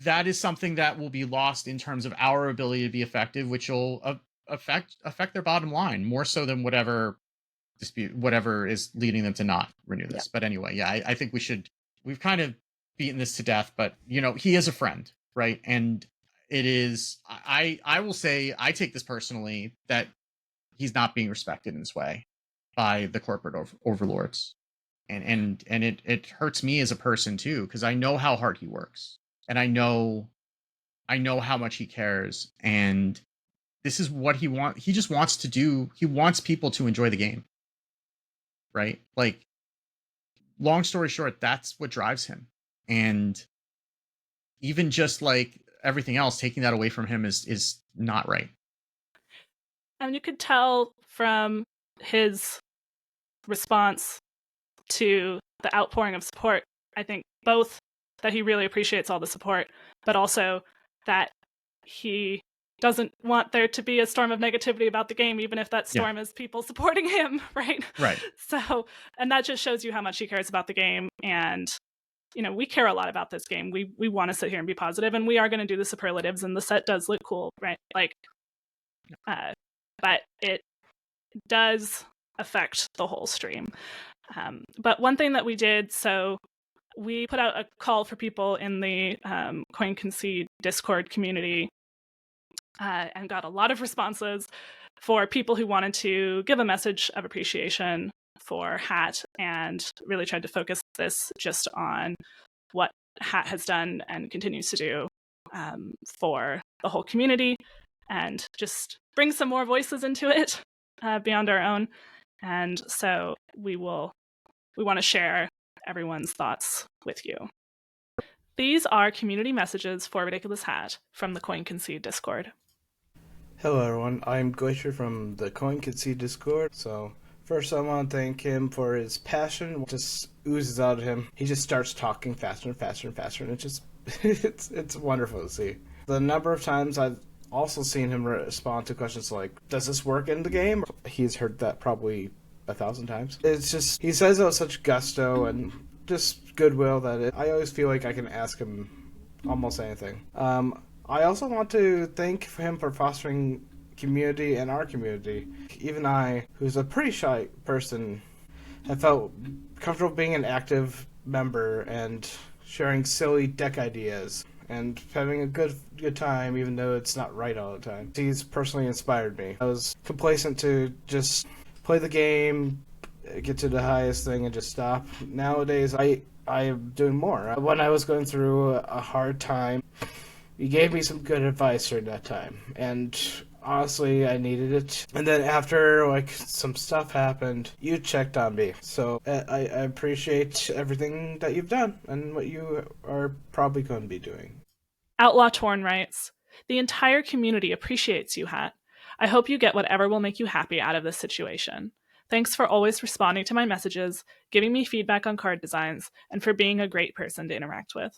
that is something that will be lost in terms of our ability to be effective, which will affect their bottom line more so than whatever is leading them to not renew this. Yeah. But anyway, yeah, I think we've kind of beaten this to death, but you know, he is a friend, right? And it is, I will say, I take this personally, that he's not being respected in this way by the corporate overlords. And it hurts me as a person too, because I know how hard he works, and I know how much he cares, and this is what he wants. He just wants to do. He wants people to enjoy the game, right? Like, long story short, that's what drives him. And even just like everything else, taking that away from him is not right.
And you could tell from his response to the outpouring of support, I think, both that he really appreciates all the support, but also that he doesn't want there to be a storm of negativity about the game, even if that storm is people supporting him, right?
Right.
So, and that just shows you how much he cares about the game. And, you know, we care a lot about this game. We want to sit here and be positive, and we are going to do the superlatives, and the set does look cool, right? Like, but it does affect the whole stream. But one thing that we did, so we put out a call for people in the Concede Discord community and got a lot of responses for people who wanted to give a message of appreciation for Hat, and really tried to focus this just on what Hat has done and continues to do for the whole community, and just bring some more voices into it beyond our own. And so we want to share everyone's thoughts with you. These are community messages for RidiculousHat from the Concede Discord.
Hello everyone, I'm Glacier from the Concede Discord. So first I want to thank him for his passion. It just oozes out of him. He just starts talking faster and faster and faster, and it just it's wonderful to see. The number of times I've also seen him respond to questions like, does this work in the game? He's heard that probably 1,000 times. It's just, he says it with such gusto and just goodwill that I always feel like I can ask him almost anything. I also want to thank him for fostering community in our community. Even I, who's a pretty shy person, have felt comfortable being an active member and sharing silly deck ideas and having a good time, even though it's not right all the time. He's personally inspired me. I was complacent to just play the game, get to the highest thing, and just stop. Nowadays, I am doing more. When I was going through a hard time, You gave me some good advice during that time, and honestly, I needed it. And then after, like, some stuff happened, you checked on me. So I appreciate everything that you've done and what you are probably going to be doing.
Outlaw Torn writes, "The entire community appreciates you, Hat. I hope you get whatever will make you happy out of this situation. Thanks for always responding to my messages, giving me feedback on card designs, and for being a great person to interact with."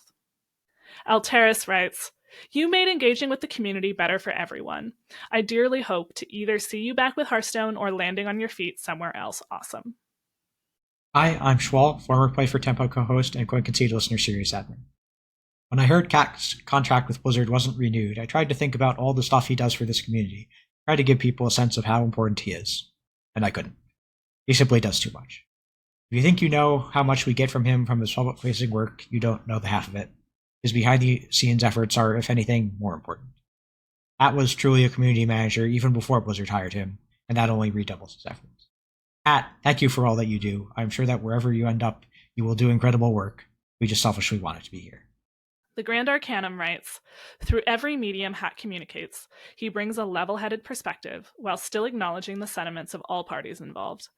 Alteris writes, "You made engaging with the community better for everyone. I dearly hope to either see you back with Hearthstone or landing on your feet somewhere else awesome."
Hi, I'm Schwal, former Play for Tempo co-host and Concede listener series admin. When I heard Cat's contract with Blizzard wasn't renewed, I tried to think about all the stuff he does for this community, tried to give people a sense of how important he is. And I couldn't. He simply does too much. If you think you know how much we get from him from his public-facing work, you don't know the half of it. His behind-the-scenes efforts are, if anything, more important. Hat was truly a community manager even before Blizzard hired him, and that only redoubles his efforts. Hat, thank you for all that you do. I'm sure that wherever you end up, you will do incredible work. We just selfishly wanted to be here.
The Grand Arcanum writes, "Through every medium Hat communicates, he brings a level-headed perspective while still acknowledging the sentiments of all parties involved.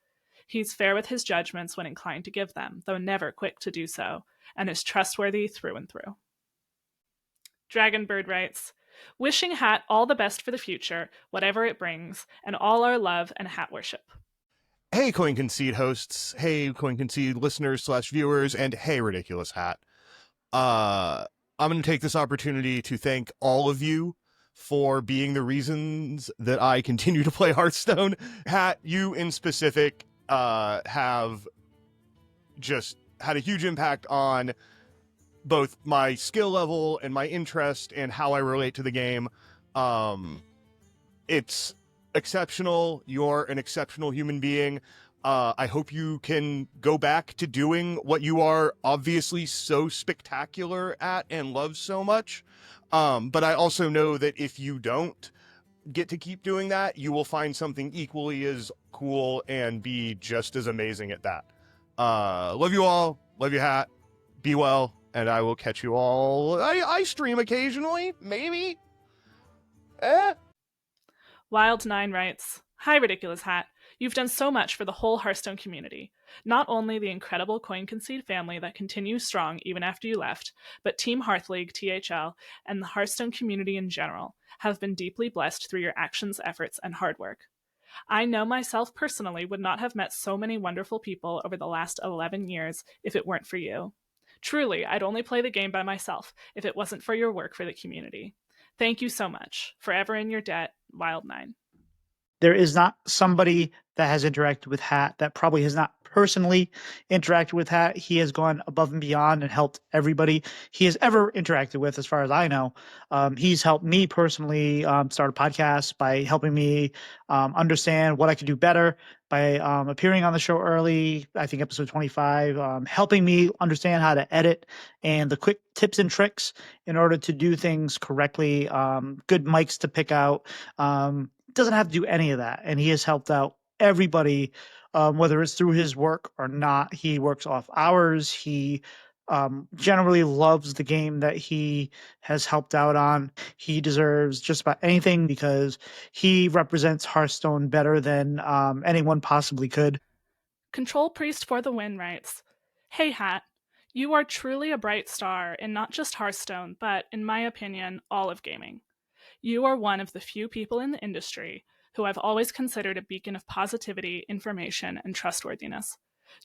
He's fair with his judgments when inclined to give them, though never quick to do so, and is trustworthy through and through." Dragonbird writes, "Wishing Hat all the best for the future, whatever it brings, and all our love and Hat worship."
Hey, Concede hosts. Hey, Concede listeners/viewers, and hey, Ridiculous Hat. I'm going to take this opportunity to thank all of you for being the reasons that I continue to play Hearthstone. Hat, you in specific have just had a huge impact on both my skill level and my interest and how I relate to the game. It's exceptional. You're an exceptional human being. I hope you can go back to doing what you are obviously so spectacular at and love so much. But I also know that if you don't get to keep doing that, you will find something equally as cool and be just as amazing at that. Love you all. Love you, Hat. Be well. And I will catch you all. I stream occasionally, maybe.
Wild9 writes, "Hi, Ridiculous Hat. You've done so much for the whole Hearthstone community. Not only the incredible Concede family that continues strong even after you left, but Team Hearth League, THL, and the Hearthstone community in general have been deeply blessed through your actions, efforts, and hard work. I know myself personally would not have met so many wonderful people over the last 11 years if it weren't for you. Truly, I'd only play the game by myself if it wasn't for your work for the community. Thank you so much. Forever in your debt, Wild9."
There is not somebody that has interacted with Hat that probably has not personally interacted with Hat. He has gone above and beyond and helped everybody he has ever interacted with, as far as I know. He's helped me personally start a podcast by helping me understand what I could do better, by appearing on the show early, I think episode 25, helping me understand how to edit and the quick tips and tricks in order to do things correctly, good mics to pick out. Doesn't have to do any of that, and he has helped out everybody, whether it's through his work or not. He works off hours. He generally loves the game that he has helped out on. He deserves just about anything because he represents Hearthstone better than anyone possibly could.
Control Priest for the Win writes, "Hey Hat, you are truly a bright star in not just Hearthstone, but, in my opinion, all of gaming. You are one of the few people in the industry who I've always considered a beacon of positivity, information, and trustworthiness.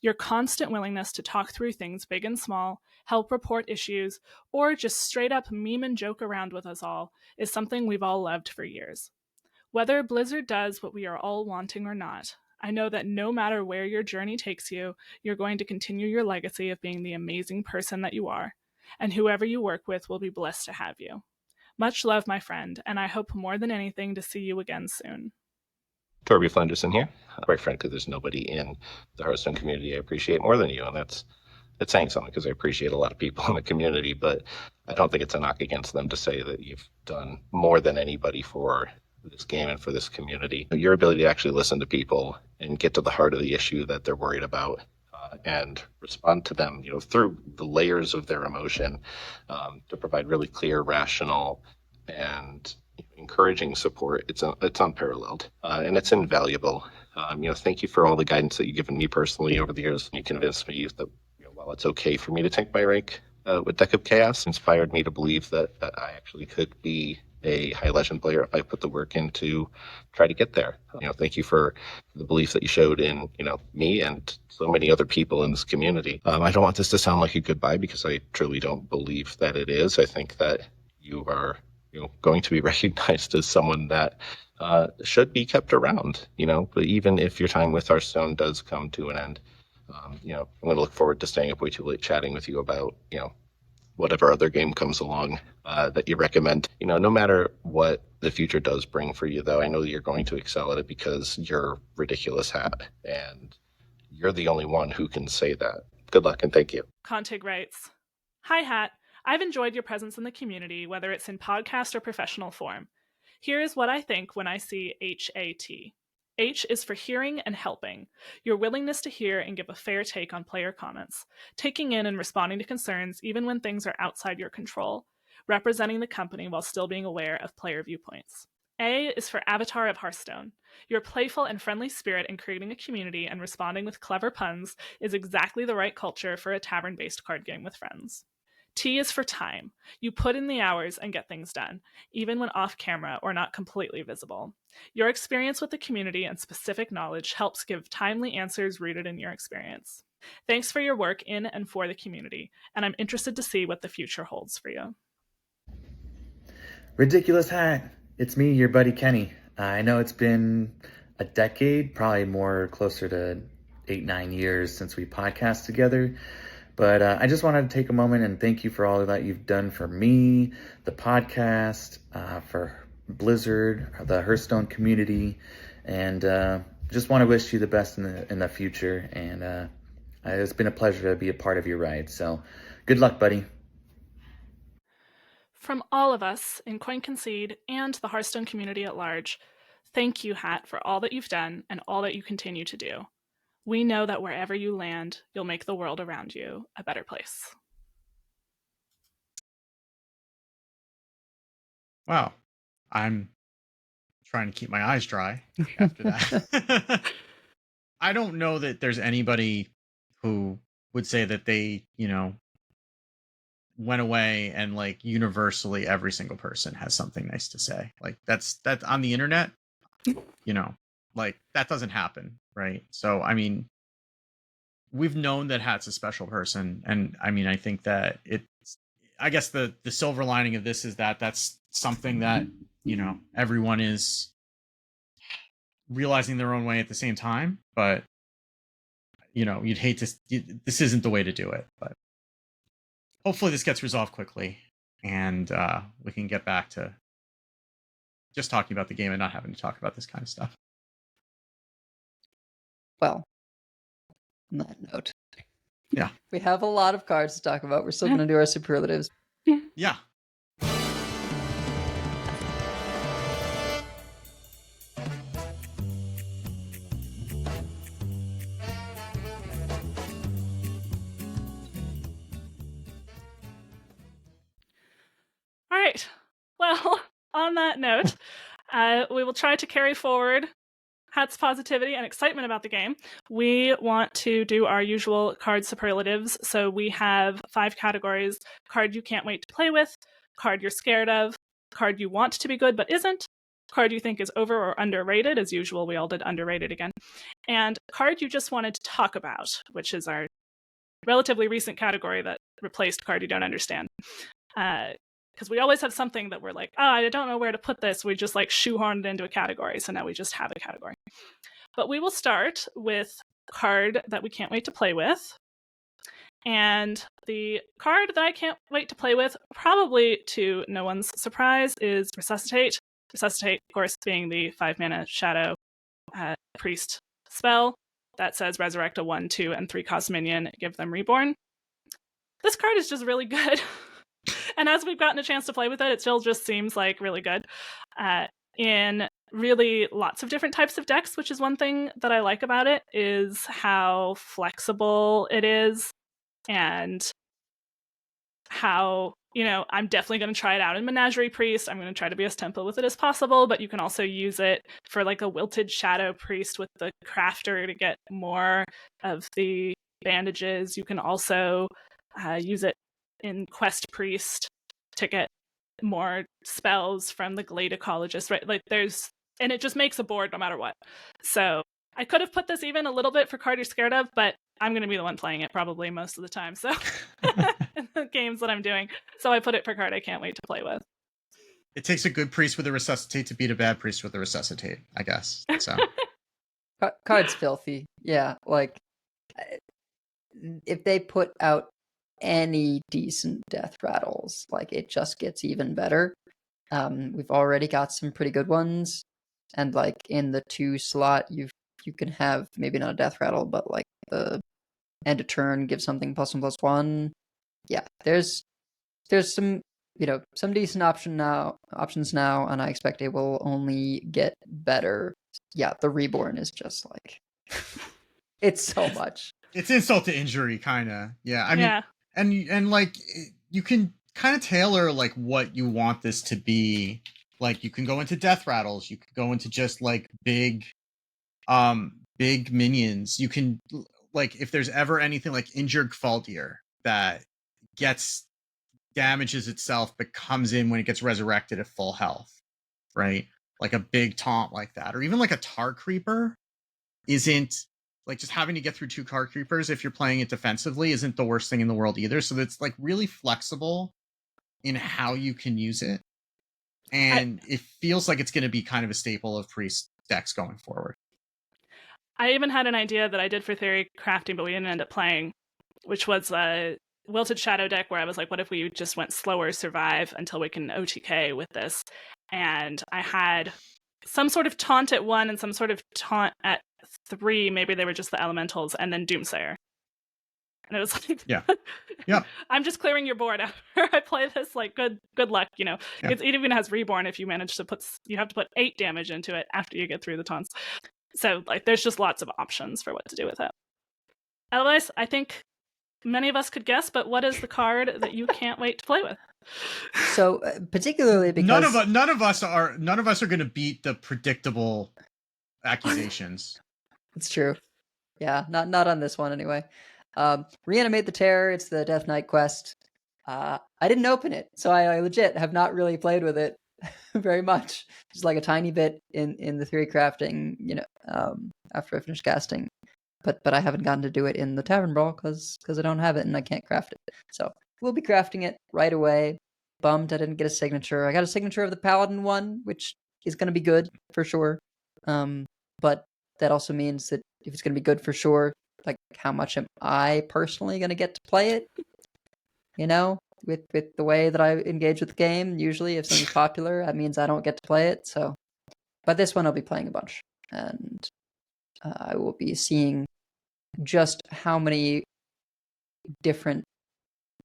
Your constant willingness to talk through things big and small, help report issues, or just straight up meme and joke around with us all is something we've all loved for years. Whether Blizzard does what we are all wanting or not, I know that no matter where your journey takes you, you're going to continue your legacy of being the amazing person that you are, and whoever you work with will be blessed to have you. Much love, my friend, and I hope more than anything to see you again soon."
Torby Flenderson here. Quite frankly, there's nobody in the Hearthstone community I appreciate more than you, and that's saying something because I appreciate a lot of people in the community, but I don't think it's a knock against them to say that you've done more than anybody for this game and for this community. Your ability to actually listen to people and get to the heart of the issue that they're worried about and respond to them, through the layers of their emotion, to provide really clear, rational, and encouraging support. It's unparalleled, and it's invaluable. Thank you for all the guidance that you've given me personally over the years. You convinced me that while it's okay for me to tank my rank with Deck of Chaos, inspired me to believe that I actually could be a high legend player if I put the work in to try to get there. Thank you for the belief that you showed in, me and so many other people in this community. I don't want this to sound like a goodbye, because I truly don't believe that it is. I think that you are, going to be recognized as someone that should be kept around, but even if your time with Hearthstone does come to an end, I'm going to look forward to staying up way too late chatting with you about, whatever other game comes along that you recommend. No matter what the future does bring for you, though, I know that you're going to excel at it because you're RidiculousHat, and you're the only one who can say that. Good luck and thank you.
Concede writes, "Hi, Hat. I've enjoyed your presence in the community, whether it's in podcast or professional form. Here is what I think when I see HAT. H is for hearing and helping. Your willingness to hear and give a fair take on player comments. Taking in and responding to concerns even when things are outside your control. Representing the company while still being aware of player viewpoints. A is for Avatar of Hearthstone. Your playful and friendly spirit in creating a community and responding with clever puns is exactly the right culture for a tavern-based card game with friends. T is for time. You put in the hours and get things done, even when off camera or not completely visible. Your experience with the community and specific knowledge helps give timely answers rooted in your experience. Thanks for your work in and for the community, and I'm interested to see what the future holds for you."
RidiculousHat, it's me, your buddy Kenny. I know it's been a decade, probably more closer to 8-9 years since we podcast together. But I just wanted to take a moment and thank you for all that you've done for me, the podcast, for Blizzard, the Hearthstone community, and just want to wish you the best in the future. And it's been a pleasure to be a part of your ride. So good luck, buddy.
From all of us in Concede and the Hearthstone community at large, thank you, Hat, for all that you've done and all that you continue to do. We know that wherever you land, you'll make the world around you a better place.
Wow. I'm trying to keep my eyes dry after that. I don't know that there's anybody who would say that they, went away and like universally every single person has something nice to say. Like that's on the internet, like that doesn't happen, right? So I mean, we've known that Hat's a special person, and I mean, I think that I guess the silver lining of this is that that's something that everyone is realizing their own way at the same time, but you'd hate to, this isn't the way to do it, but hopefully this gets resolved quickly and we can get back to just talking about the game and not having to talk about this kind of stuff.
Well, on that note,
yeah,
we have a lot of cards to talk about. We're still going to do our superlatives.
Yeah.
All right. Well, on that note, we will try to carry forward Hat's positivity and excitement about the game. We want to do our usual card superlatives. So we have 5 categories: card you can't wait to play with, card you're scared of, card you want to be good but isn't, card you think is over or underrated. As usual, we all did underrated again, and card you just wanted to talk about, which is our relatively recent category that replaced card you don't understand. Because we always have something that we're like, I don't know where to put this. We just like shoehorned it into a category. So now we just have a category. But we will start with card that we can't wait to play with. And the card that I can't wait to play with, probably to no one's surprise, is Resuscitate. Resuscitate, of course, being the 5-mana shadow priest spell that says resurrect a 1, 2, and 3 cost minion, give them reborn. This card is just really good. And as we've gotten a chance to play with it, it still just seems like really good. In really lots of different types of decks, which is one thing that I like about it, is how flexible it is and how, I'm definitely going to try it out in Menagerie Priest. I'm going to try to be as tempo with it as possible, but you can also use it for like a Wilted Shadow Priest with the Crafter to get more of the bandages. You can also use it in Quest Priest to get more spells from the Glade Ecologist, right? Like and it just makes a board no matter what. So I could have put this even a little bit for card you're scared of, but I'm going to be the one playing it probably most of the time. So in the games that I'm doing. So I put it for card I can't wait to play with.
It takes a good priest with a resuscitate to beat a bad priest with a resuscitate, I guess. So
Card's filthy. Yeah, like if they put out any decent death rattles, like it just gets even better. We've already got some pretty good ones, and like in the 2 slot, you can have maybe not a death rattle, but like the end of turn give something +1/+1. Yeah, there's some some decent options now, and I expect it will only get better. Yeah, the Reborn is just like it's so much.
It's insult to injury, kind of. Yeah, I mean,
Yeah.
and like you can kind of tailor like what you want this to be. Like you can go into death rattles, you can go into just like big minions. You can, like, if there's ever anything like injured Faldir that damages itself but comes in when it gets resurrected at full health, right? Like a big taunt like that, or even like a Tar Creeper isn't like, just having to get through 2 Tar Creepers if you're playing it defensively isn't the worst thing in the world either. So it's like really flexible in how you can use it, and it feels like it's going to be kind of a staple of priest decks going forward.
I even had an idea that I did for theory crafting, but we didn't end up playing, which was a Wilted Shadow deck where I was like, what if we just went slower survive until we can OTK with this? And I had some sort of taunt at 1 and some sort of taunt at 3. Maybe they were just the elementals, and then Doomsayer. And it was like,
yeah.
I'm just clearing your board after I play this. Like, good luck.
Yeah.
It even has Reborn if you manage to you have to put 8 damage into it after you get through the taunts. So like, there's just lots of options for what to do with it. Otherwise, I think many of us could guess, but what is the card that you can't wait to play with?
So particularly because
none of us are going to beat the predictable accusations.
It's true. Yeah, not on this one anyway. Reanimate the Terror. It's the Death Knight quest. I didn't open it, so I legit have not really played with it very much. Just like a tiny bit in the theory crafting, after I finished casting. But I haven't gotten to do it in the Tavern Brawl because I don't have it and I can't craft it. So we'll be crafting it right away. Bummed I didn't get a signature. I got a signature of the Paladin one, which is going to be good for sure. But that also means that if it's going to be good for sure, like how much am I personally going to get to play it? With the way that I engage with the game, usually if something's popular, that means I don't get to play it. So, but this one I'll be playing a bunch, and I will be seeing just how many different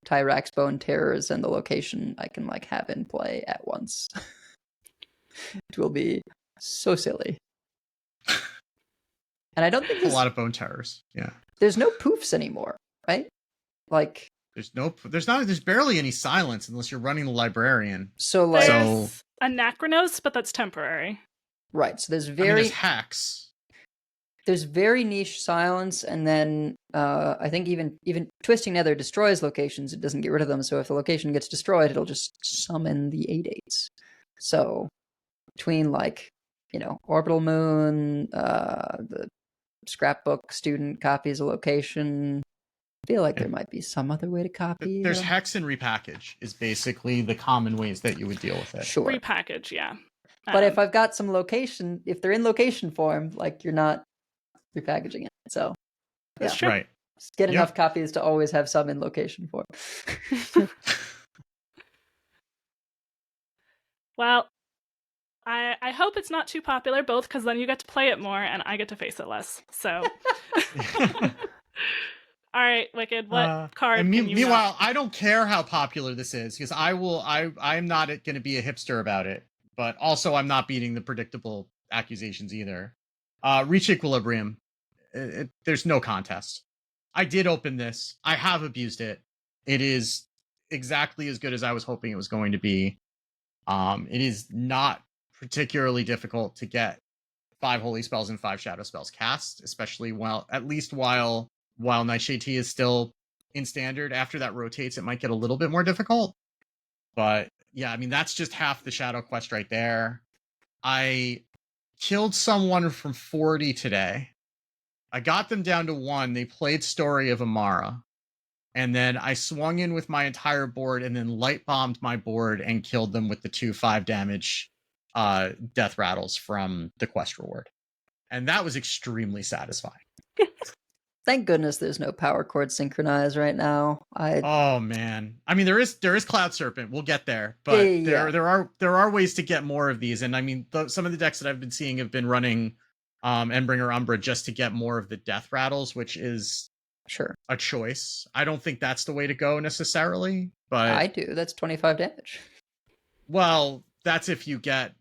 Tyrax Bone Terrors and the location I can like have in play at once. It will be so silly. And I don't think
a lot of Bone Terrors. Yeah.
There's no poofs anymore, right? Like
there's barely any silence unless you're running the librarian.
So
there's Anachronos, but that's temporary.
Right. So there's
there's hacks.
There's very niche silence, and then I think even Twisting Nether destroys locations. It doesn't get rid of them. So if the location gets destroyed, it'll just summon the 8/8s. So between Orbital Moon, the Scrapbook student copies a location. I feel like there might be some other way to copy.
There's hex and repackage is basically the common ways that you would deal with it.
Sure.
Repackage, yeah.
But if I've got some location, if they're in location form, like you're not repackaging it. So
that's true.
Right.
Just get enough copies to always have some in location form.
Well, I hope it's not too popular, both because then you get to play it more and I get to face it less. So all right, Wicked, what card can you
meanwhile,
not?
I don't care how popular this is, because I'm not going to be a hipster about it, but also I'm not beating the predictable accusations either. Reach Equilibrium. There's no contest. I did open this. I have abused it. It is exactly as good as I was hoping it was going to be. It is not particularly difficult to get 5 holy spells and 5 shadow spells cast, especially while Nightshade Tea is still in standard. After that rotates, it might get a little bit more difficult. But yeah, I mean, that's just half the shadow quest right there. I killed someone from 40 today. I got them down to 1. They played Story of Amara. And then I swung in with my entire board and then light bombed my board and killed them with the 2 5 damage death rattles from the quest reward. And that was extremely satisfying.
Thank goodness there's no power chord synchronize right now.
Oh man, I mean there is Cloud Serpent. We'll get there, but there are ways to get more of these. And I mean some of the decks that I've been seeing have been running Endbringer Umbra just to get more of the death rattles, which is a choice. I don't think that's the way to go necessarily, but
I do. That's 25 damage.
Well, that's if you get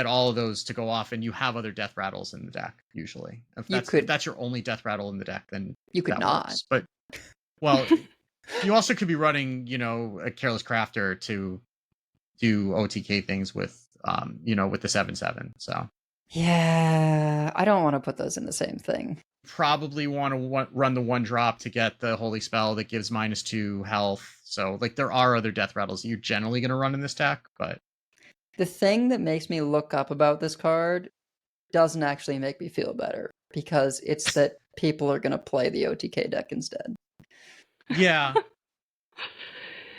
all of those to go off and you have other death rattles in the deck, usually. If that's your only death rattle in the deck, then
you could not.
Works. But, well, you also could be running, a Careless Crafter to do OTK things with, with the 7/7. So.
Yeah, I don't want to put those in the same thing.
Probably want to run the 1 drop to get the Holy Spell that gives -2 health. So, there are other death rattles that you're generally going to run in this deck, but.
The thing that makes me look up about this card doesn't actually make me feel better, because it's that people are going to play the OTK deck instead.
Yeah.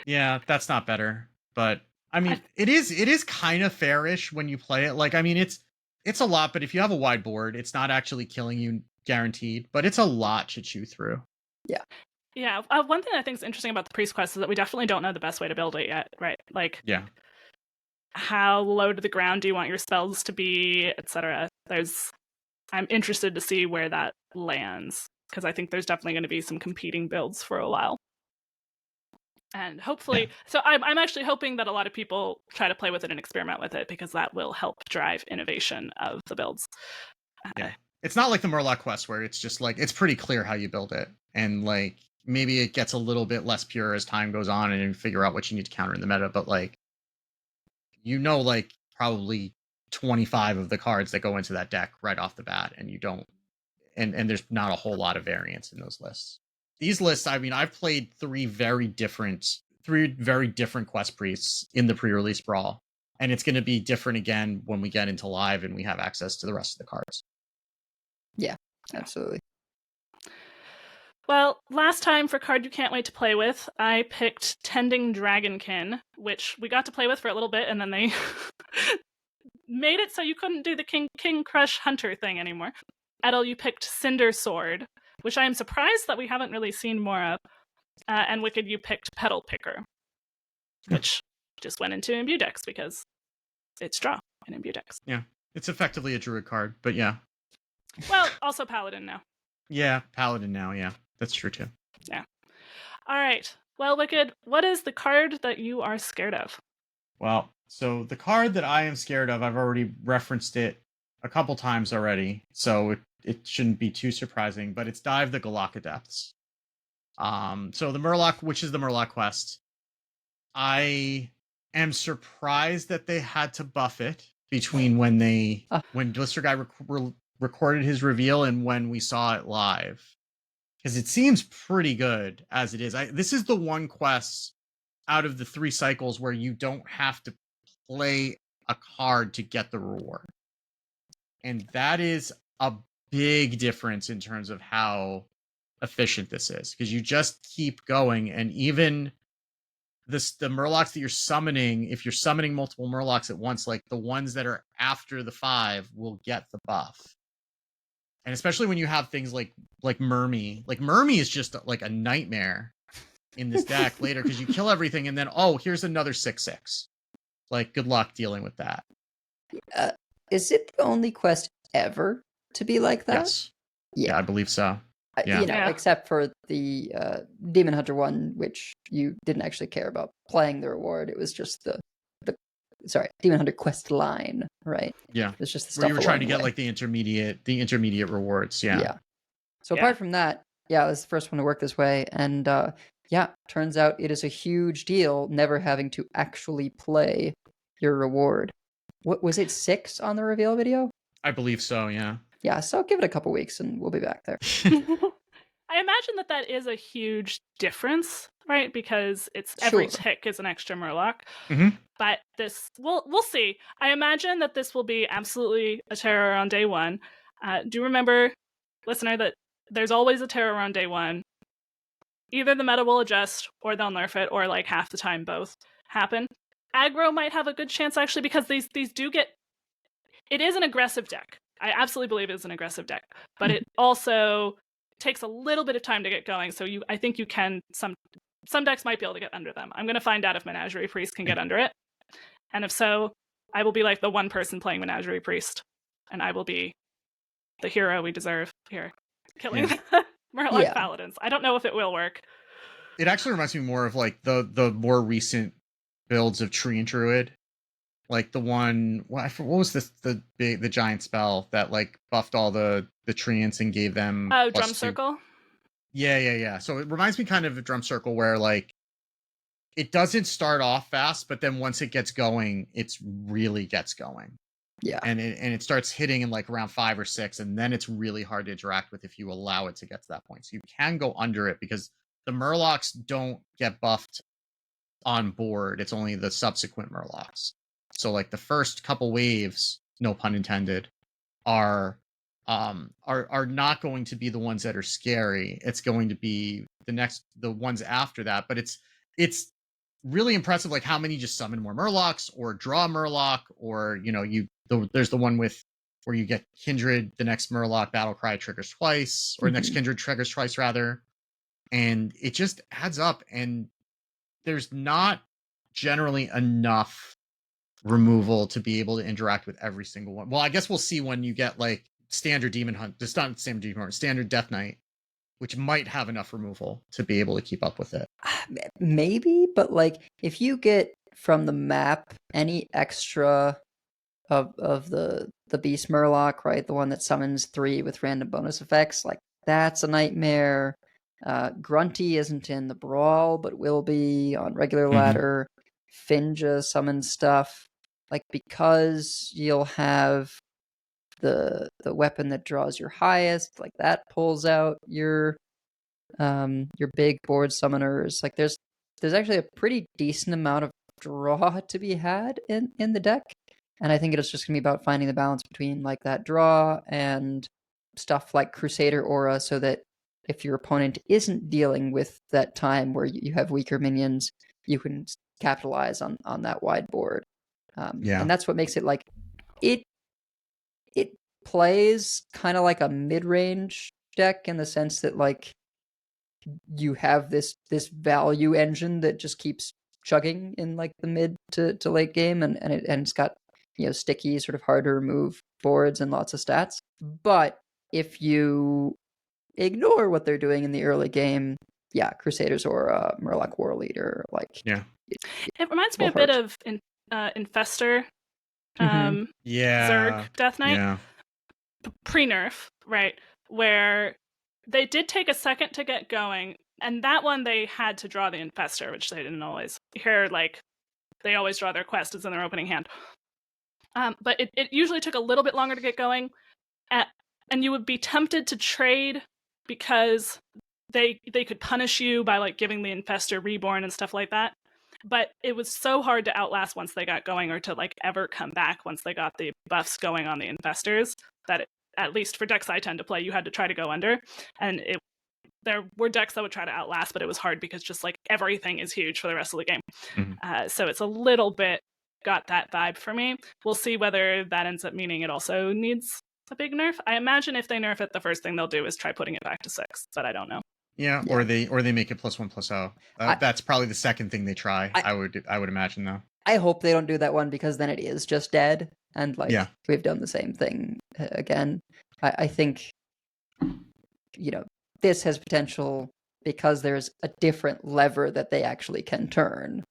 Yeah, that's not better. But, I mean, it is kind of fairish when you play it. It's a lot, but if you have a wide board, it's not actually killing you guaranteed, but it's a lot to chew through.
Yeah.
Yeah, one thing I think is interesting about the Priest Quest is that we definitely don't know the best way to build it yet, right?
Yeah.
How low to the ground do you want your spells to be, etc. I'm interested to see where that lands, because I think there's definitely going to be some competing builds for a while. And hopefully, so I'm actually hoping that a lot of people try to play with it and experiment with it, because that will help drive innovation of the builds.
Yeah. It's not like the Murloc quest where it's just it's pretty clear how you build it. And maybe it gets a little bit less pure as time goes on and you figure out what you need to counter in the meta, but probably 25 of the cards that go into that deck right off the bat, and you don't, and there's not a whole lot of variance in those lists. These lists, I mean, I've played 3 very different quest priests in the pre-release brawl, and it's going to be different again when we get into live and we have access to the rest of the cards.
Yeah, absolutely.
Well, last time for card you can't wait to play with, I picked Tending Dragonkin, which we got to play with for a little bit, and then they made it so you couldn't do the King Crush Hunter thing anymore. Edel, you picked Cinder Sword, which I am surprised that we haven't really seen more of. And Wicked, you picked Petal Picker, which just went into Imbue decks because it's draw in Imbue decks.
Yeah, it's effectively a Druid card, but yeah.
Well, also Paladin now.
Yeah, Paladin now, yeah. That's true too.
Yeah. All right. Well, Wicked, what is the card that you are scared of?
Well, so the card that I am scared of, I've already referenced it a couple times already, so it shouldn't be too surprising, but it's Dive the Galaka Depths. So the Murloc, which is the Murloc quest, I am surprised that they had to buff it between when Blister Guy recorded his reveal and when we saw it live. Because it seems pretty good as it is. This is the one quest out of the 3 cycles where you don't have to play a card to get the reward. And that is a big difference in terms of how efficient this is. Because you just keep going, and even the Murlocs that you're summoning, if you're summoning multiple Murlocs at once, the ones that are after the 5 will get the buff. And especially when you have things like Mermy. Mermy is just a nightmare in this deck later, because you kill everything and then, here's another 6/6. Good luck dealing with that.
Is it the only quest ever to be like that?
Yes. Yeah, I believe so.
Yeah. Except for the Demon Hunter one, which you didn't actually care about playing the reward. It was just the Demon Hunter quest line, right?
Yeah.
It's just the
Where
stuff
you were trying to
along
get
the way.
like the intermediate rewards. Yeah.
Yeah. So apart from that, yeah, this is the first one to work this way, and turns out it is a huge deal never having to actually play your reward. What was it, 6 on the reveal video?
I believe so, yeah.
Yeah, so give it a couple weeks and we'll be back there.
I imagine that is a huge difference, right? Because it's every
Sure.
tick is an extra Murloc.
Mhm.
But this, we'll see. I imagine that this will be absolutely a terror on day one. Do remember, listener, that there's always a terror on day one. Either the meta will adjust, or they'll nerf it, or like half the time both happen. Aggro might have a good chance actually, because these do get. It is an aggressive deck. I absolutely believe it is an aggressive deck, but it also takes a little bit of time to get going. So I think you can some decks might be able to get under them. I'm going to find out if Menagerie Priest can get under it, and if so, I will be like the one person playing Menagerie Priest, and I will be the hero we deserve here, killing Murloc Paladins. I don't know if it will work.
It actually reminds me more of like the more recent builds of Tree and Druid. Like the one, what was this? The giant spell that like buffed all the treants and gave them.
Oh, Drum Circle.
Yeah. So it reminds me kind of of Drum Circle, where like it doesn't start off fast, but then once it gets going, it really gets going.
Yeah,
and it starts hitting in like around 5 or 6, and then it's really hard to interact with if you allow it to get to that point. So you can go under it because the Murlocs don't get buffed on board. It's only the subsequent Murlocs. So like the first couple waves, no pun intended, are not going to be the ones that are scary. It's going to be the ones after that. But it's really impressive, like how many just summon more Murlocs or draw Murloc, or there's the one with where you get Kindred, the next Murloc battle cry triggers twice, or next Kindred triggers twice rather, and it just adds up. And there's not generally enough removal to be able to interact with every single one. Well, I guess we'll see when you get like standard Demon Hunt, just not standard Demon Hunt, standard Death Knight, which might have enough removal to be able to keep up with it.
Maybe, but like if you get from the map any extra of the Beast Murloc, right, the one that summons 3 with random bonus effects, like that's a nightmare. Grunty isn't in the Brawl, but will be on regular ladder. Finja summons stuff. Like, because you'll have the weapon that draws your highest, like that pulls out your big board summoners. Like there's actually a pretty decent amount of draw to be had in the deck. And I think it's just gonna be about finding the balance between like that draw and stuff like Crusader Aura, so that if your opponent isn't dealing with that time where you have weaker minions, you can capitalize on that wide board. And that's what makes it like it plays kind of like a mid-range deck, in the sense that like you have this value engine that just keeps chugging in like the mid to late game, and it's got sticky, sort of hard to remove boards and lots of stats. But if you ignore what they're doing in the early game, Crusaders or Murloc War Leader, like
it reminds me a bit of Infestor, Zerg Death Knight, pre-nerf, right, where they did take a second to get going, and that one they had to draw the Infestor, which they didn't always. Here, like, they always draw their quest as in their opening hand. But it usually took a little bit longer to get going, and you would be tempted to trade because they could punish you by like giving the Infestor Reborn and stuff like that. But it was so hard to outlast once they got going, or to like ever come back once they got the buffs going on the Infestors, that at least for decks I tend to play, you had to try to go under. And there were decks that would try to outlast, but it was hard because just like everything is huge for the rest of the game. So it's a little bit got that vibe for me. We'll see whether that ends up meaning it also needs a big nerf. I imagine if they nerf it, the first thing they'll do is try putting it back to 6, but I don't know.
Yeah, or they make it +1/+0. That's probably the second thing they try. I would imagine, though.
I hope they don't do that one, because then it is just dead, and like we've done the same thing again. I think this has potential because there's a different lever that they actually can turn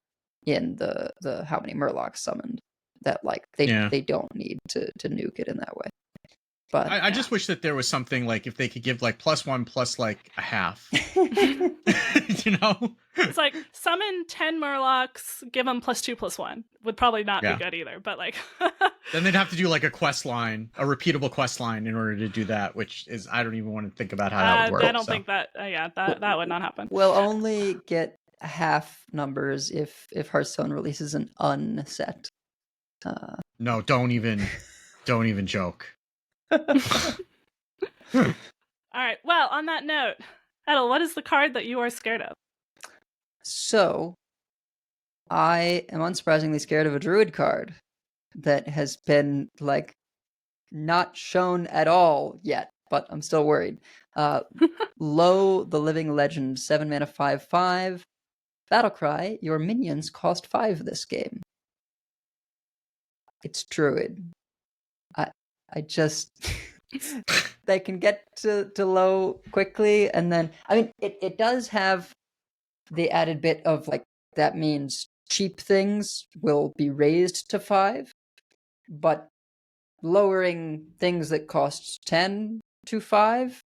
in the how many Murlocs summoned. that like they don't need to nuke it in that way. But
I just wish that there was something like if they could give like +1 plus like a half.
It's like summon 10 Murlocs, give them +2/+1 would probably not be good either. But like,
then they'd have to do like a quest line, a repeatable quest line in order to do that, which is I don't even want to think about how that would work.
I don't think that. That would not happen.
We'll only get half numbers if Hearthstone releases an unset.
No, don't even joke.
All right. Well, on that note, Edel, what is the card that you are scared of?
So, I am unsurprisingly scared of a druid card that has been like not shown at all yet, but I'm still worried. Lo, the Living Legend, 7 mana 5/5. Battlecry, your minions cost 5 this game. It's druid. I just they can get to low quickly, and then I mean it does have the added bit of like that means cheap things will be raised to 5, but lowering things that cost 10 to 5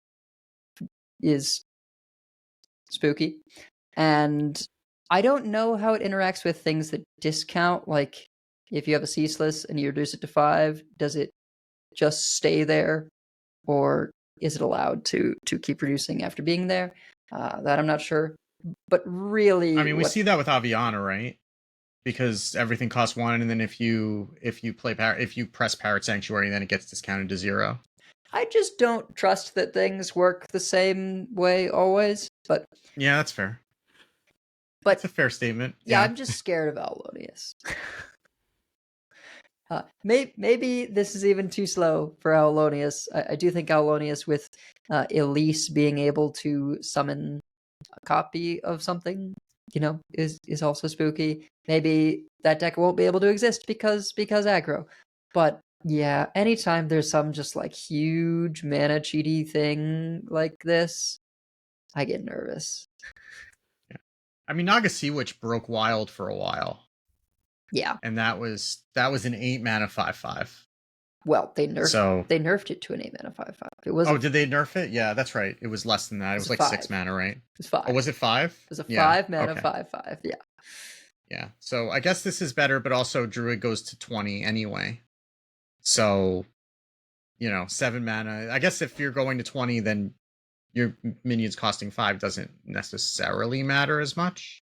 is spooky. And I don't know how it interacts with things that discount, like if you have a ceaseless and you reduce it to 5, does it just stay there, or is it allowed to keep reducing after being there? That I'm not sure. But really,
I mean, we see that with Aviana, right? Because everything costs 1, and then if you press Parrot Sanctuary, then it gets discounted to 0.
I just don't trust that things work the same way always. But
yeah, that's fair.
But
that's a fair statement.
Yeah, I'm just scared of Aulonius. Maybe this is even too slow for Aulonius. I do think Aulonius with Elise being able to summon a copy of something, is also spooky. Maybe that deck won't be able to exist because aggro. But yeah, anytime there's some just like huge mana cheaty thing like this, I get nervous.
Yeah. I mean, Naga Sea Witch broke wild for a while.
Yeah.
And that was an 8 mana 5/5.
Well, they nerfed it to an 8 mana 5/5. It was.
Oh, did they nerf it? Yeah, that's right. It was less than that. It was like
5.
6 mana, right?
It was 5.
Oh, was it 5?
It was a 5 mana 5/5. Yeah.
Yeah. So I guess this is better, but also Druid goes to 20 anyway. So, 7 mana. I guess if you're going to 20, then your minions costing 5 doesn't necessarily matter as much.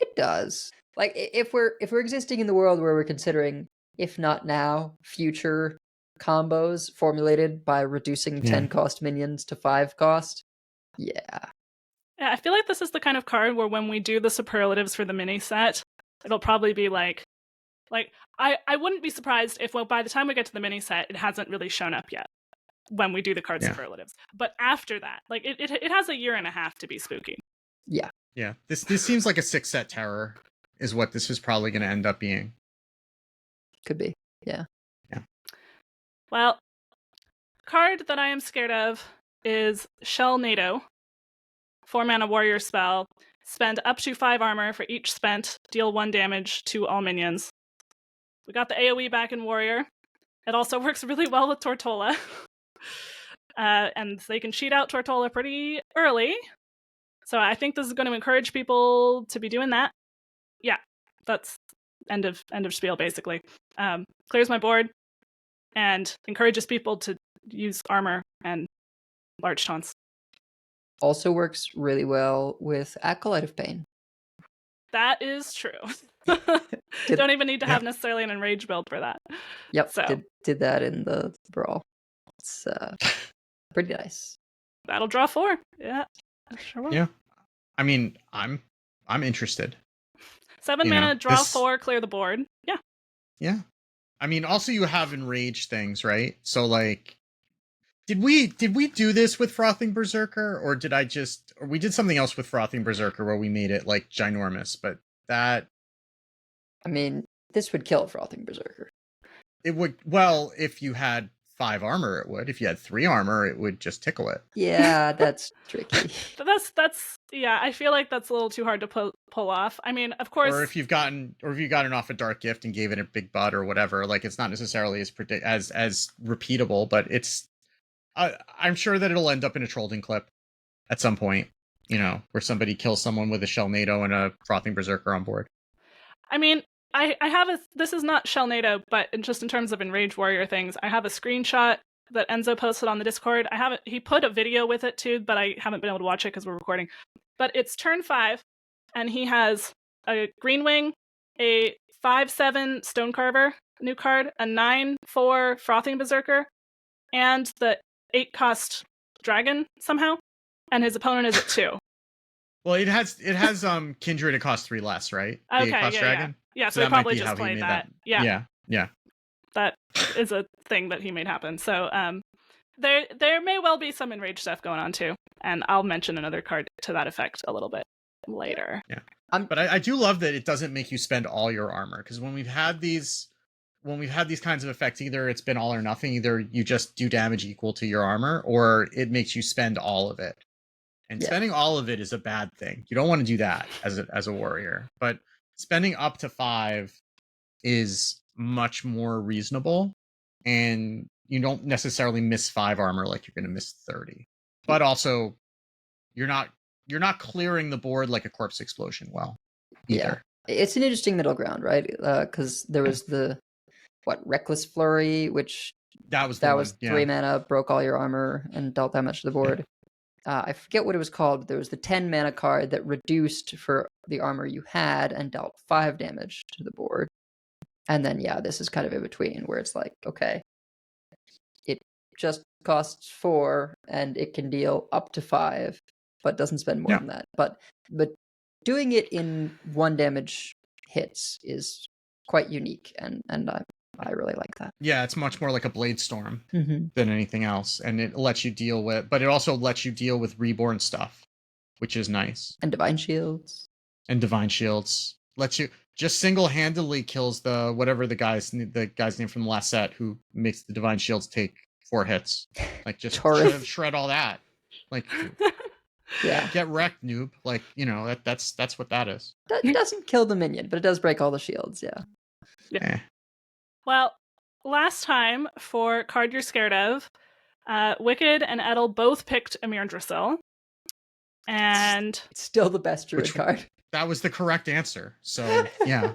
It does. Like if we're existing in the world where we're considering, if not now, future combos formulated by reducing 10 cost minions to 5 cost. Yeah.
Yeah, I feel like this is the kind of card where when we do the superlatives for the mini set, it'll probably be like I wouldn't be surprised if by the time we get to the mini set, it hasn't really shown up yet when we do the card superlatives. But after that, like it has a year and a half to be spooky.
Yeah.
Yeah. This seems like a 6-set terror is what this is probably going to end up being.
Could be. Yeah.
Yeah.
Well, card that I am scared of is Shell NATO. 4 mana warrior spell. Spend up to 5 armor for each spent. Deal 1 damage to all minions. We got the AoE back in warrior. It also works really well with Tortola. And they can cheat out Tortola pretty early. So I think this is going to encourage people to be doing that. Yeah, that's end of spiel, basically. Clears my board and encourages people to use armor and large taunts.
Also works really well with Acolyte of Pain.
That is true. Don't even need to have necessarily an enrage build for that.
Yep,
so.
did that in the brawl. It's pretty nice.
That'll draw 4. Yeah, sure will.
Yeah, I mean, I'm interested.
7 mana, draw 4, clear the board. Yeah.
Yeah. I mean, also you have enraged things, right? So like, did we do this with Frothing Berserker, or we did something else with Frothing Berserker where we made it like ginormous, but that.
I mean, this would kill Frothing Berserker.
It would, well, if you had 5 armor, it would. If you had 3 armor, it would just tickle it.
Yeah, that's tricky.
But that's yeah, I feel like that's a little too hard to pull off. I mean, of course,
Or if you've gotten off a dark gift and gave it a big butt or whatever, like it's not necessarily as repeatable, but it's I'm sure that it'll end up in a trolling clip at some point, where somebody kills someone with a Shell NATO and a Frothing Berserker on board.
I mean, I have this is not Shell NATO, but just in terms of Enraged Warrior things, I have a screenshot that Enzo posted on the Discord. He put a video with it too, but I haven't been able to watch it because we're recording. But it's turn 5, and he has a Green Wing, a 5/7 Stonecarver, new card, a 9/4 Frothing Berserker, and the 8-cost Dragon somehow, and his opponent is at 2.
Well, it has Kindred. It costs 3 less, right? The
Okay,
8-cost dragon.
Yeah, so
that
he probably
might be
just
how he
played
made
that. Yeah. That is a thing that he made happen. So there may well be some Enraged stuff going on too, and I'll mention another card to that effect a little bit later.
Yeah. But I do love that it doesn't make you spend all your armor, because when we've had these kinds of effects, either it's been all or nothing. Either you just do damage equal to your armor, or it makes you spend all of it. And spending all of it is a bad thing. You don't want to do that as a warrior. But spending up to 5 is much more reasonable, and you don't necessarily miss 5 armor like you're going to miss 30. But also, you're not clearing the board like a Corpse Explosion well either.
Yeah. It's an interesting middle ground, right? Because there was the Reckless Flurry, which
that was
3 mana, broke all your armor, and dealt that much to the board. I forget what it was called, but there was the 10 mana card that reduced for the armor you had and dealt 5 damage to the board. And then, this is kind of in between, where it's like, okay, it just costs 4 and it can deal up to 5, but doesn't spend more than that. But doing it in 1 damage hits is quite unique, and I really like that.
Yeah, it's much more like a Blade Storm
Mm-hmm.
than anything else, and it lets you deal with, but it also lets you deal with reborn stuff, which is nice.
And Divine Shields.
Lets you just single-handedly kills the guy's name from the last set who makes the Divine Shields take 4 hits. Like, just shred all that. Like, get wrecked, noob. Like, that's what that is.
It doesn't kill the minion, but it does break all the shields. Yeah.
Well, last time for card you're scared of, Wicked and Edel both picked Emir Drasil. And
it's still the best druid card.
That was the correct answer. So, yeah.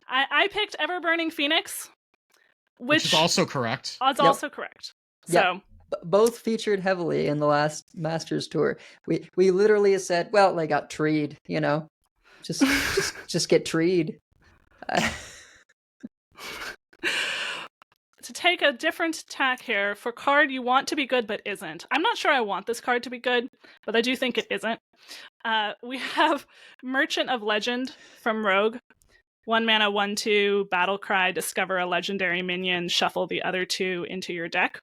I picked Everburning Phoenix, which
is also correct.
It's also correct. So
both featured heavily in the last Masters tour. We literally said, well, they got treed, just get treed.
To take a different tack here, for card you want to be good but isn't. I'm not sure I want this card to be good, but I do think it isn't. We have Merchant of Legend from Rogue. 1 mana, 1/2, battle cry, discover a legendary minion, shuffle the other 2 into your deck.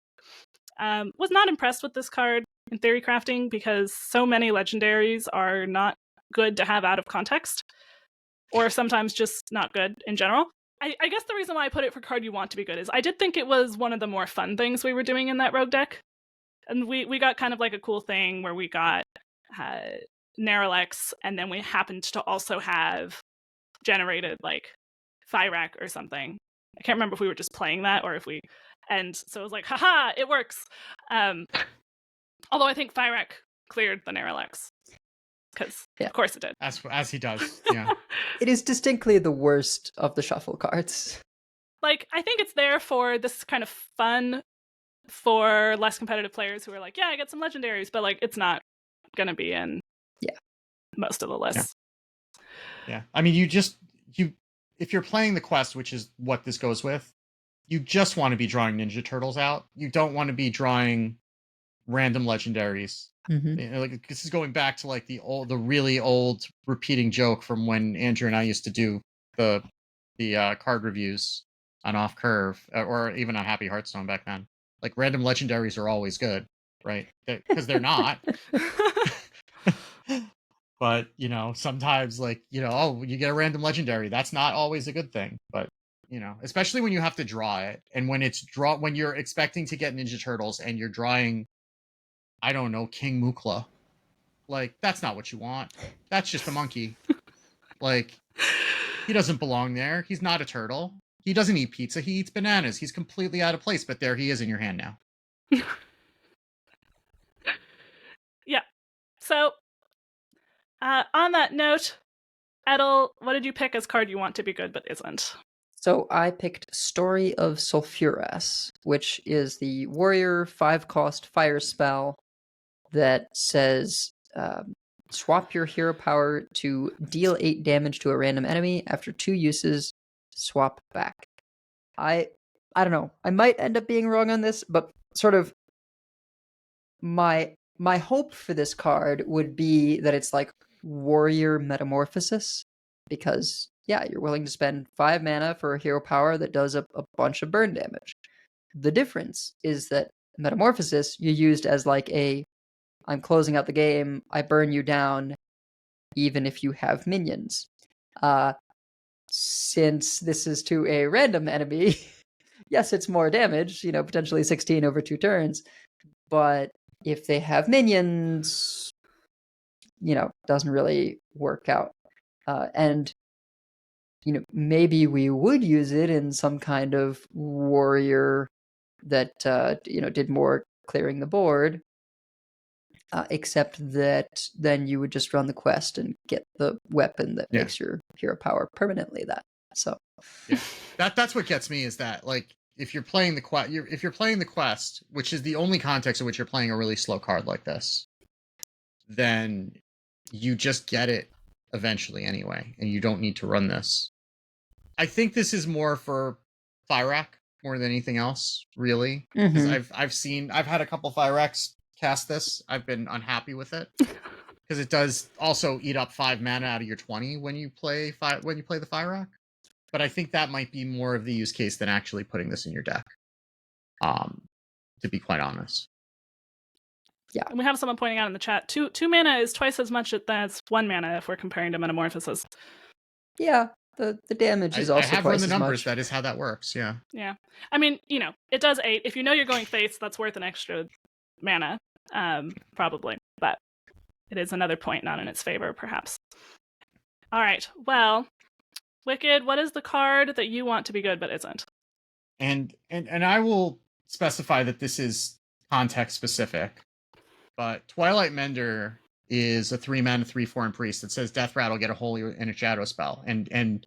Was not impressed with this card in theory crafting because so many legendaries are not good to have out of context, or sometimes just not good in general. I guess the reason why I put it for card you want to be good is I did think it was one of the more fun things we were doing in that Rogue deck. And we got kind of like a cool thing where we got Naralex, and then we happened to also have generated like Fyrak or something. I can't remember if we were just playing that or if we... And so it was like, haha, it works. Although I think Fyrak cleared the Naralex. Because, of course it did.
As he does, yeah.
It is distinctly the worst of the shuffle cards.
Like, I think it's there for this kind of fun for less competitive players who are like, I get some legendaries, but like, it's not going to be in most of the lists.
Yeah. I mean, if you're playing the quest, which is what this goes with, you just want to be drawing Ninja Turtles out. You don't want to be drawing random legendaries.
Mm-hmm.
Like, this is going back to like the really old repeating joke from when Andrew and I used to do the card reviews on Off Curve, or even on Happy Hearthstone back then. Like, random legendaries are always good, right? Because they're not. But sometimes, like, you get a random legendary. That's not always a good thing. But especially when you have to draw it, and when you're expecting to get Ninja Turtles and you're drawing, I don't know, King Mukla. Like, that's not what you want. That's just a monkey. Like, he doesn't belong there. He's not a turtle. He doesn't eat pizza. He eats bananas. He's completely out of place, but there he is in your hand now.
Yeah. So, on that note, Edel, what did you pick as card you want to be good but isn't?
So I picked Story of Sulfuras, which is the warrior 5-cost fire spell that says swap your hero power to deal 8 damage to a random enemy. After 2 uses, swap back. I don't know. I might end up being wrong on this, but sort of my hope for this card would be that it's like Warrior Metamorphosis, because you're willing to spend 5 mana for a hero power that does a bunch of burn damage. The difference is that Metamorphosis you used as like I'm closing out the game, I burn you down, even if you have minions. Since this is to a random enemy, yes, it's more damage, potentially 16 over 2 turns, but if they have minions, doesn't really work out. And maybe we would use it in some kind of warrior that, did more clearing the board, except that then you would just run the quest and get the weapon that makes your hero power permanently that. So
that's what gets me, is that, like, if you're playing the quest, which is the only context in which you're playing a really slow card like this, then you just get it eventually anyway, and you don't need to run this. I think this is more for Fyrak more than anything else, really, because I've had a couple Fyraks cast this. I've been unhappy with it because it does also eat up 5 mana out of your 20 when you play the Fyrak. But I think that might be more of the use case than actually putting this in your deck. To be quite honest.
Yeah.
And we have someone pointing out in the chat, 2 mana is twice as much as 1 mana if we're comparing to Metamorphosis.
Yeah, the damage is also
I have
twice
run the
as
numbers.
much.
That is how that works. Yeah.
Yeah. I mean, it does 8. If you're going Fates, that's worth an extra mana, probably. But it is another point not in its favor, perhaps. All right. Well, Wicked, what is the card that you want to be good but isn't?
And I will specify that this is context specific, but Twilight Mender is a 3 mana 3/4 priest that says Death Rattle, get a holy and a shadow spell, and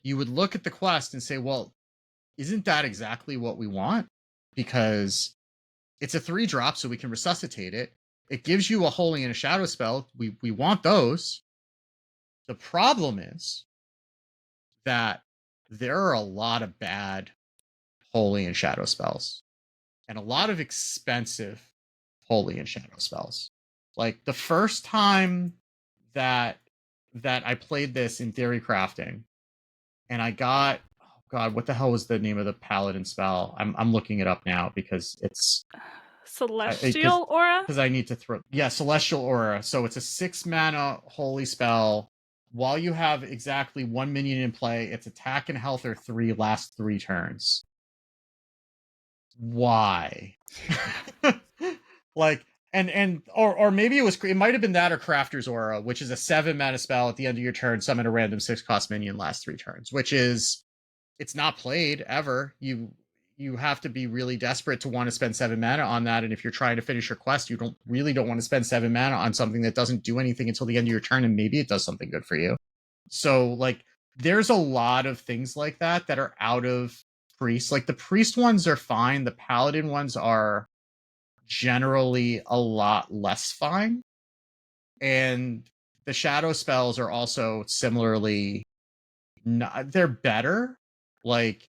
you would look at the quest and say, well, isn't that exactly what we want? Because it's a 3-drop, so we can resuscitate it. It gives you a holy and a shadow spell. We want those. The problem is that there are a lot of bad holy and shadow spells, and a lot of expensive holy and shadow spells. Like, the first time that I played this in theory crafting, and I got, oh god, what the hell was the name of the paladin spell? I'm looking it up now because it's
Celestial Aura?
Because I need to Celestial Aura. So it's a 6 mana holy spell. While you have exactly 1 minion in play, its attack and health are 3, last 3 turns. Why? Like, or maybe it might have been that, or Crafter's Aura, which is a 7 mana spell at the end of your turn, summon a random 6-cost minion, last 3 turns, which is, it's not played ever. You have to be really desperate to want to spend 7 mana on that, and if you're trying to finish your quest, you don't want to spend 7 mana on something that doesn't do anything until the end of your turn, and maybe it does something good for you. So, like, there's a lot of things like that are out of priest. Like, the priest ones are fine, the paladin ones are generally a lot less fine, and the shadow spells are also similarly they're better. Like,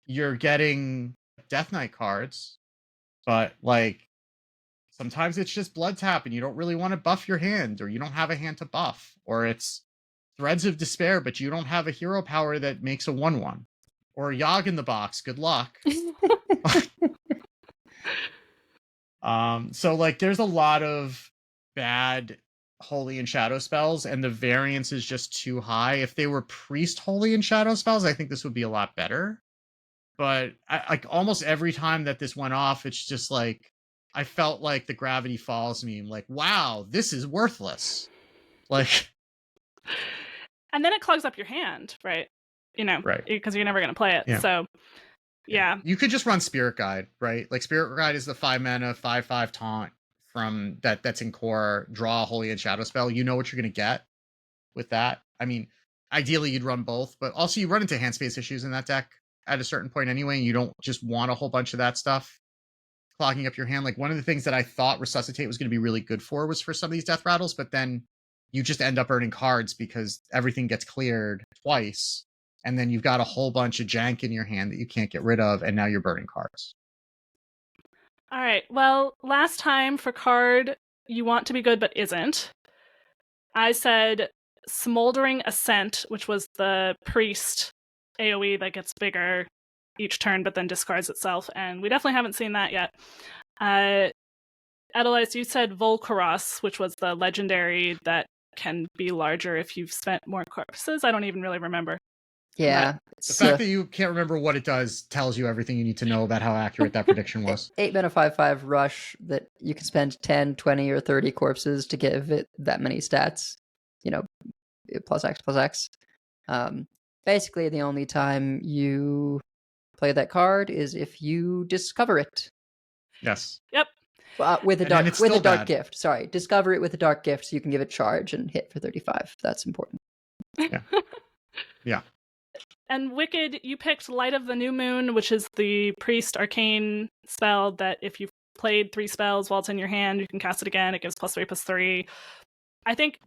you're getting Death Knight cards, but, like, sometimes it's just blood tap and you don't really want to buff your hand, or you don't have a hand to buff, or it's Threads of Despair, but you don't have a hero power that makes a 1/1, or Yogg in the box. Good luck. So, like, there's a lot of bad Holy and Shadow spells, and the variance is just too high. If they were Priest Holy and Shadow spells, I think this would be a lot better. But like almost every time that this went off, it's just like I felt like the Gravity Falls meme. Like, wow, this is worthless. Like,
and then it clogs up your hand, right?
Right.
Because you're never going to play it.
Yeah.
So, yeah.
You could just run Spirit Guide, right? Like Spirit Guide is the 5 mana, 5/5 taunt from that's in core. Draw a Holy and Shadow spell. You know what you're gonna get with that. I mean, ideally you'd run both, but also you run into hand space issues in that deck at a certain point anyway, and you don't just want a whole bunch of that stuff clogging up your hand. Like one of the things that I thought Resuscitate was going to be really good for was for some of these death rattles, but then you just end up earning cards because everything gets cleared twice, and then you've got a whole bunch of jank in your hand that you can't get rid of, and now you're burning cards.
All right. Well, last time for card you want to be good but isn't, I said Smoldering Ascent, which was the priest AoE that gets bigger each turn but then discards itself, and we definitely haven't seen that yet. Edelweiss, you said Volcaros, which was the legendary that can be larger if you've spent more corpses. I don't even really remember.
Yeah.
The fact that you can't remember what it does tells you everything you need to know about how accurate that prediction was.
8 mana 5/5 rush that you can spend 10, 20, or 30 corpses to give it that many stats. Plus X plus X. Basically, the only time you play that card is if you discover it.
Yes.
Yep.
With a dark gift. Sorry, discover it with a dark gift, so you can give it charge and hit for 35. That's important.
Yeah. Yeah.
And Wicked, you picked Light of the New Moon, which is the priest arcane spell that if you've played 3 spells while it's in your hand, you can cast it again. It gives +3/+3. I think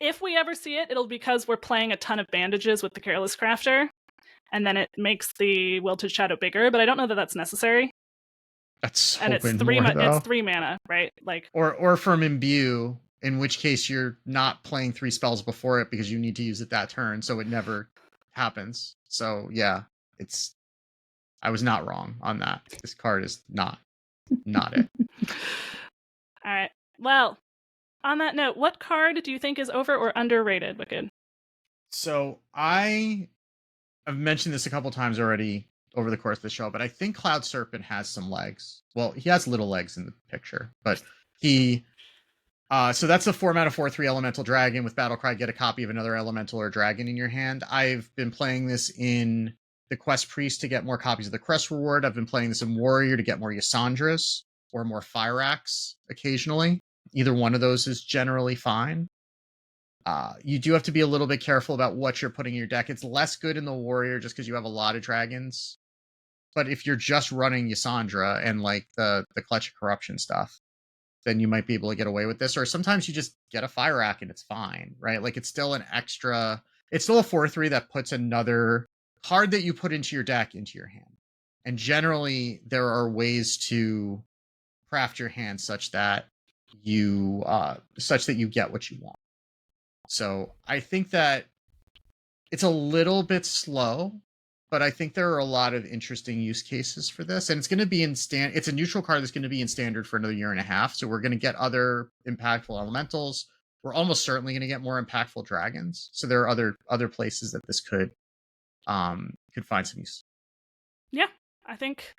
if we ever see it, it'll be because we're playing a ton of bandages with the Careless Crafter, and then it makes the Wilted Shadow bigger, but I don't know that that's necessary.
That's
and it's 3 mana, right? Like
or from Imbue, in which case you're not playing 3 spells before it because you need to use it that turn, so it never happens. So yeah, I was not wrong on that. This card is not it.
All right. Well, on that note, what card do you think is over or underrated, Wicked?
So I've mentioned this a couple times already over the course of the show, but I think Cloud Serpent has some legs. Well, he has little legs in the picture, but he so that's a 4 mana 4/3 elemental dragon with Battlecry. Get a copy of another elemental or dragon in your hand. I've been playing this in the Quest Priest to get more copies of the Crest Reward. I've been playing this in Warrior to get more Yasandras or more Fire Axe occasionally. Either one of those is generally fine. You do have to be a little bit careful about what you're putting in your deck. It's less good in the Warrior just because you have a lot of dragons. But if you're just running Yasandra and like the Clutch of Corruption stuff, then you might be able to get away with this. Or sometimes you just get a Fire Rack and it's fine, right? Like it's still an extra, it's still a 4/3 that puts another card that you put into your deck into your hand. And generally there are ways to craft your hand such that you get what you want. So I think that it's a little bit slow, but I think there are a lot of interesting use cases for this, and it's going to be it's a neutral card that's going to be in standard for another 1.5 years. So we're going to get other impactful elementals. We're almost certainly going to get more impactful dragons. So there are other places that this could find some use.
Yeah, I think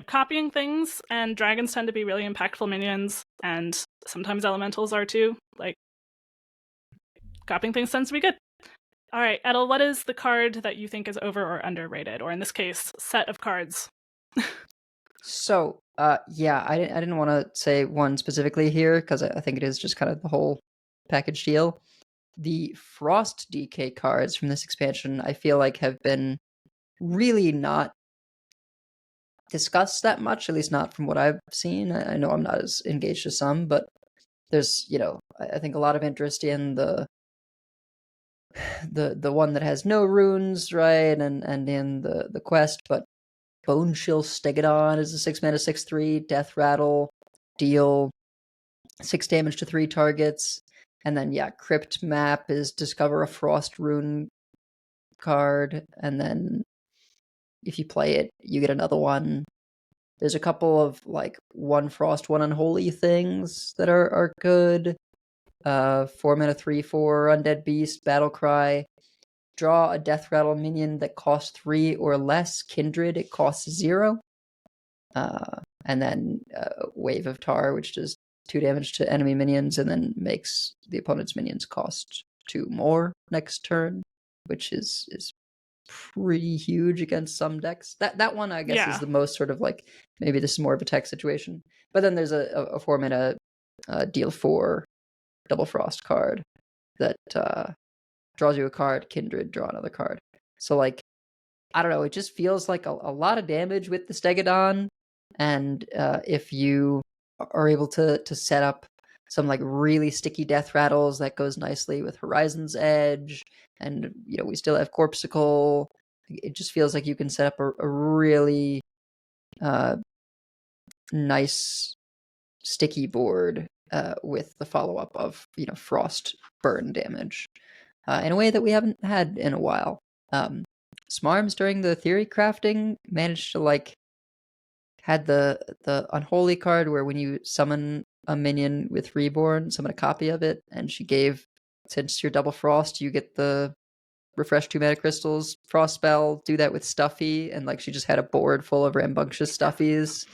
copying things and dragons tend to be really impactful minions, and sometimes elementals are too. Like copying things tends to be good. All right, Edel, what is the card that you think is over or underrated, or in this case, set of cards?
So, yeah, I didn't want to say one specifically here because I think it is just kind of the whole package deal. The Frost DK cards from this expansion, I feel like have been really not discussed that much, at least not from what I've seen. I know I'm not as engaged as some, but there's, I think a lot of interest in the one that has no runes, right, and in the quest, but Bone Chill Stegodon is a 6 mana 6/3 death rattle, deal 6 damage to 3 targets, and then Crypt Map is discover a Frost rune card, and then if you play it, you get another one. There's a couple of like 1 Frost, 1 Unholy things that are good. 4-mana 3/4 Undead Beast, Battlecry. Draw a Death Rattle minion that costs 3 or less. Kindred, it costs 0. And then Wave of Tar, which does 2 damage to enemy minions and then makes the opponent's minions cost 2 more next turn, which is pretty huge against some decks. That one, I guess, is the most sort of like, maybe this is more of a tech situation. But then there's a 4-mana deal 4 Double Frost card that draws you a card, Kindred, draw another card. So, like, I don't know, it just feels like a lot of damage with the Stegodon. And if you are able to set up some like really sticky death rattles, that goes nicely with Horizon's Edge. And, you know, we still have Corpsicle. It just feels like you can set up a really nice sticky board with the follow-up of, you know, frost burn damage in a way that we haven't had in a while. Smarms during the theory crafting managed to like had the Unholy card where when you summon a minion with Reborn, summon a copy of it, and she gave, since you're double frost, you get the refresh 2 mana crystals frost spell. Do that with Stuffy, and like she just had a board full of rambunctious Stuffies.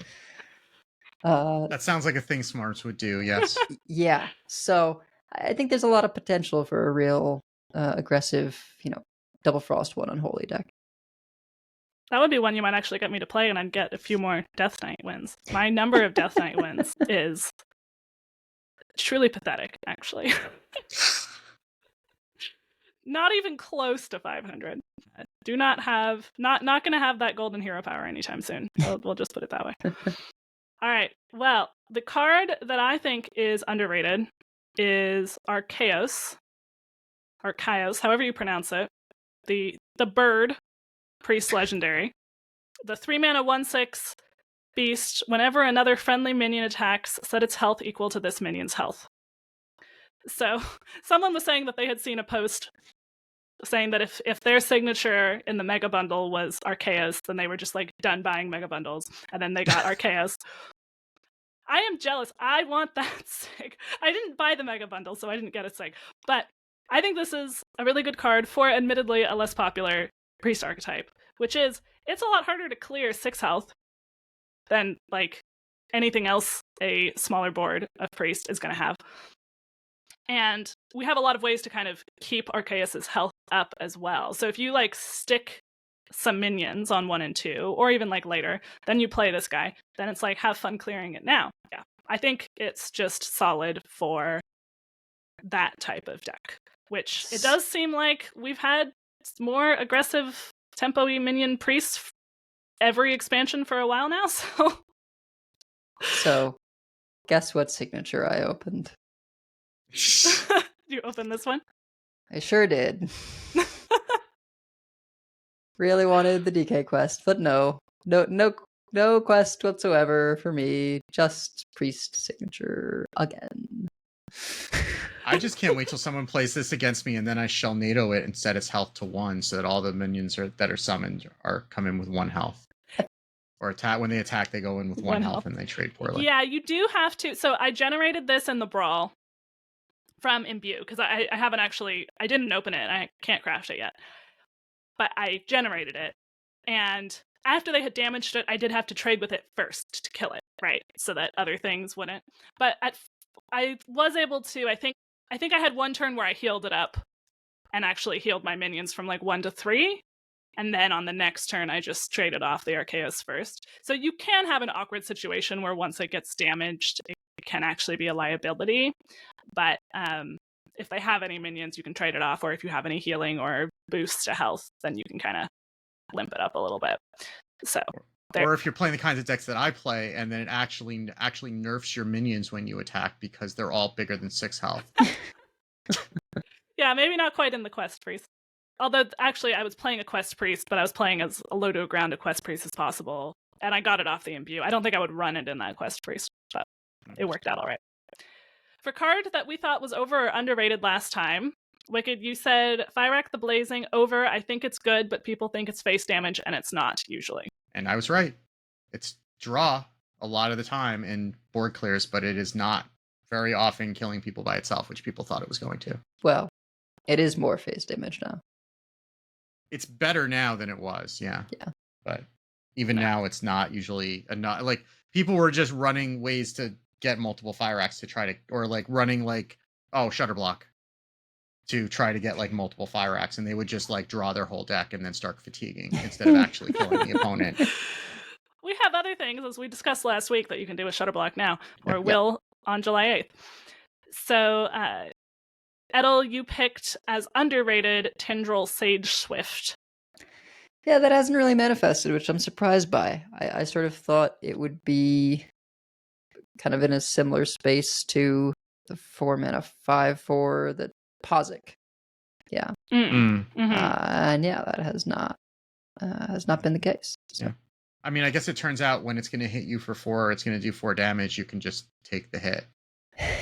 That sounds like a thing Smarts would do, yes.
Yeah, so I think there's a lot of potential for a real aggressive, you know, double frost 1 Unholy deck.
That would be one you might actually get me to play, and I'd get a few more Death Knight wins. My number of Death Knight wins is truly pathetic, actually. Not even close to 500. Do not have, not going to have that golden hero power anytime soon. We'll just put it that way. All right. Well, the card that I think is underrated is Archaeos, however you pronounce it. The bird priest legendary. The 3-mana 1/6 beast. Whenever another friendly minion attacks, set its health equal to this minion's health. So someone was saying that they had seen a post saying that if their signature in the mega bundle was Archaeos, then they were just like done buying mega bundles, and then they got Archaeos. I am jealous. I want that sig. I didn't buy the mega bundle, so I didn't get a sig. But I think this is a really good card for admittedly a less popular priest archetype, which is it's a lot harder to clear 6 health than like anything else a smaller board of priest is going to have. And we have a lot of ways to kind of keep Archaeus' health up as well. So if you like stick some minions on 1 and 2, or even like later, then you play this guy, then it's like have fun clearing it now. Yeah, I think it's just solid for that type of deck, which it does seem like we've had more aggressive tempo-y minion priests every expansion for a while now.
So guess what signature I opened?
You opened this one?
I sure did. Really wanted the DK quest, but no quest whatsoever for me. Just priest signature again.
I just can't wait till someone plays this against me, and then I shall NATO it and set its health to 1, so that all the minions that are summoned come in with 1 health. Or attack when they attack, they go in with 1 health and they trade poorly.
Yeah, you do have to. So I generated this in the brawl from Imbue because I haven't actually. I didn't open it. I can't craft it yet, but I generated it, and after they had damaged it, I did have to trade with it first to kill it, right? So that other things wouldn't. But I was able to. I think I had one turn where I healed it up, and actually healed my minions from like 1 to 3. And then on the next turn, I just traded off the Archaeos first. So you can have an awkward situation where once it gets damaged, it can actually be a liability. But if they have any minions, you can trade it off. Or if you have any healing or boosts to health, then you can kind of limp it up a little bit. So,
or if you're playing the kinds of decks that I play, and then it actually nerfs your minions when you attack because they're all bigger than 6 health.
Yeah, maybe not quite in the Quest Priest. Although, actually, I was playing a Quest Priest, but I was playing as low to a ground a Quest Priest as possible, and I got it off the Imbue. I don't think I would run it in that Quest Priest, but it worked out all right. For card that we thought was over or underrated last time, Wicked, you said Fyrak the Blazing over. I think it's good, but people think it's face damage, and it's not, usually.
And I was right. It's draw a lot of the time in board clears, but it is not very often killing people by itself, which people thought it was going to.
Well, it is more phased image now.
It's better now than it was, yeah.
Yeah.
But even now, it's not usually enough. Like, people were just running ways to get multiple Fire Axe to try to, or like running like, Shutter Block to try to get like multiple Fire Axe, and they would just like draw their whole deck and then start fatiguing instead of actually killing the opponent.
We have other things, as we discussed last week, that you can do with Shutter Block now, or
Yep.
will on July 8th. So, Edel, you picked as underrated Tendril Sage Swift.
Yeah, that hasn't really manifested, which I'm surprised by. I sort of thought it would be kind of in a similar space to the 4-mana 5/4 that Pozic. Yeah.
Mm-hmm.
And yeah, that has not been the case. So.
Yeah. I mean, I guess it turns out when it's going to hit you for 4, it's going to do 4 damage. You can just take the hit.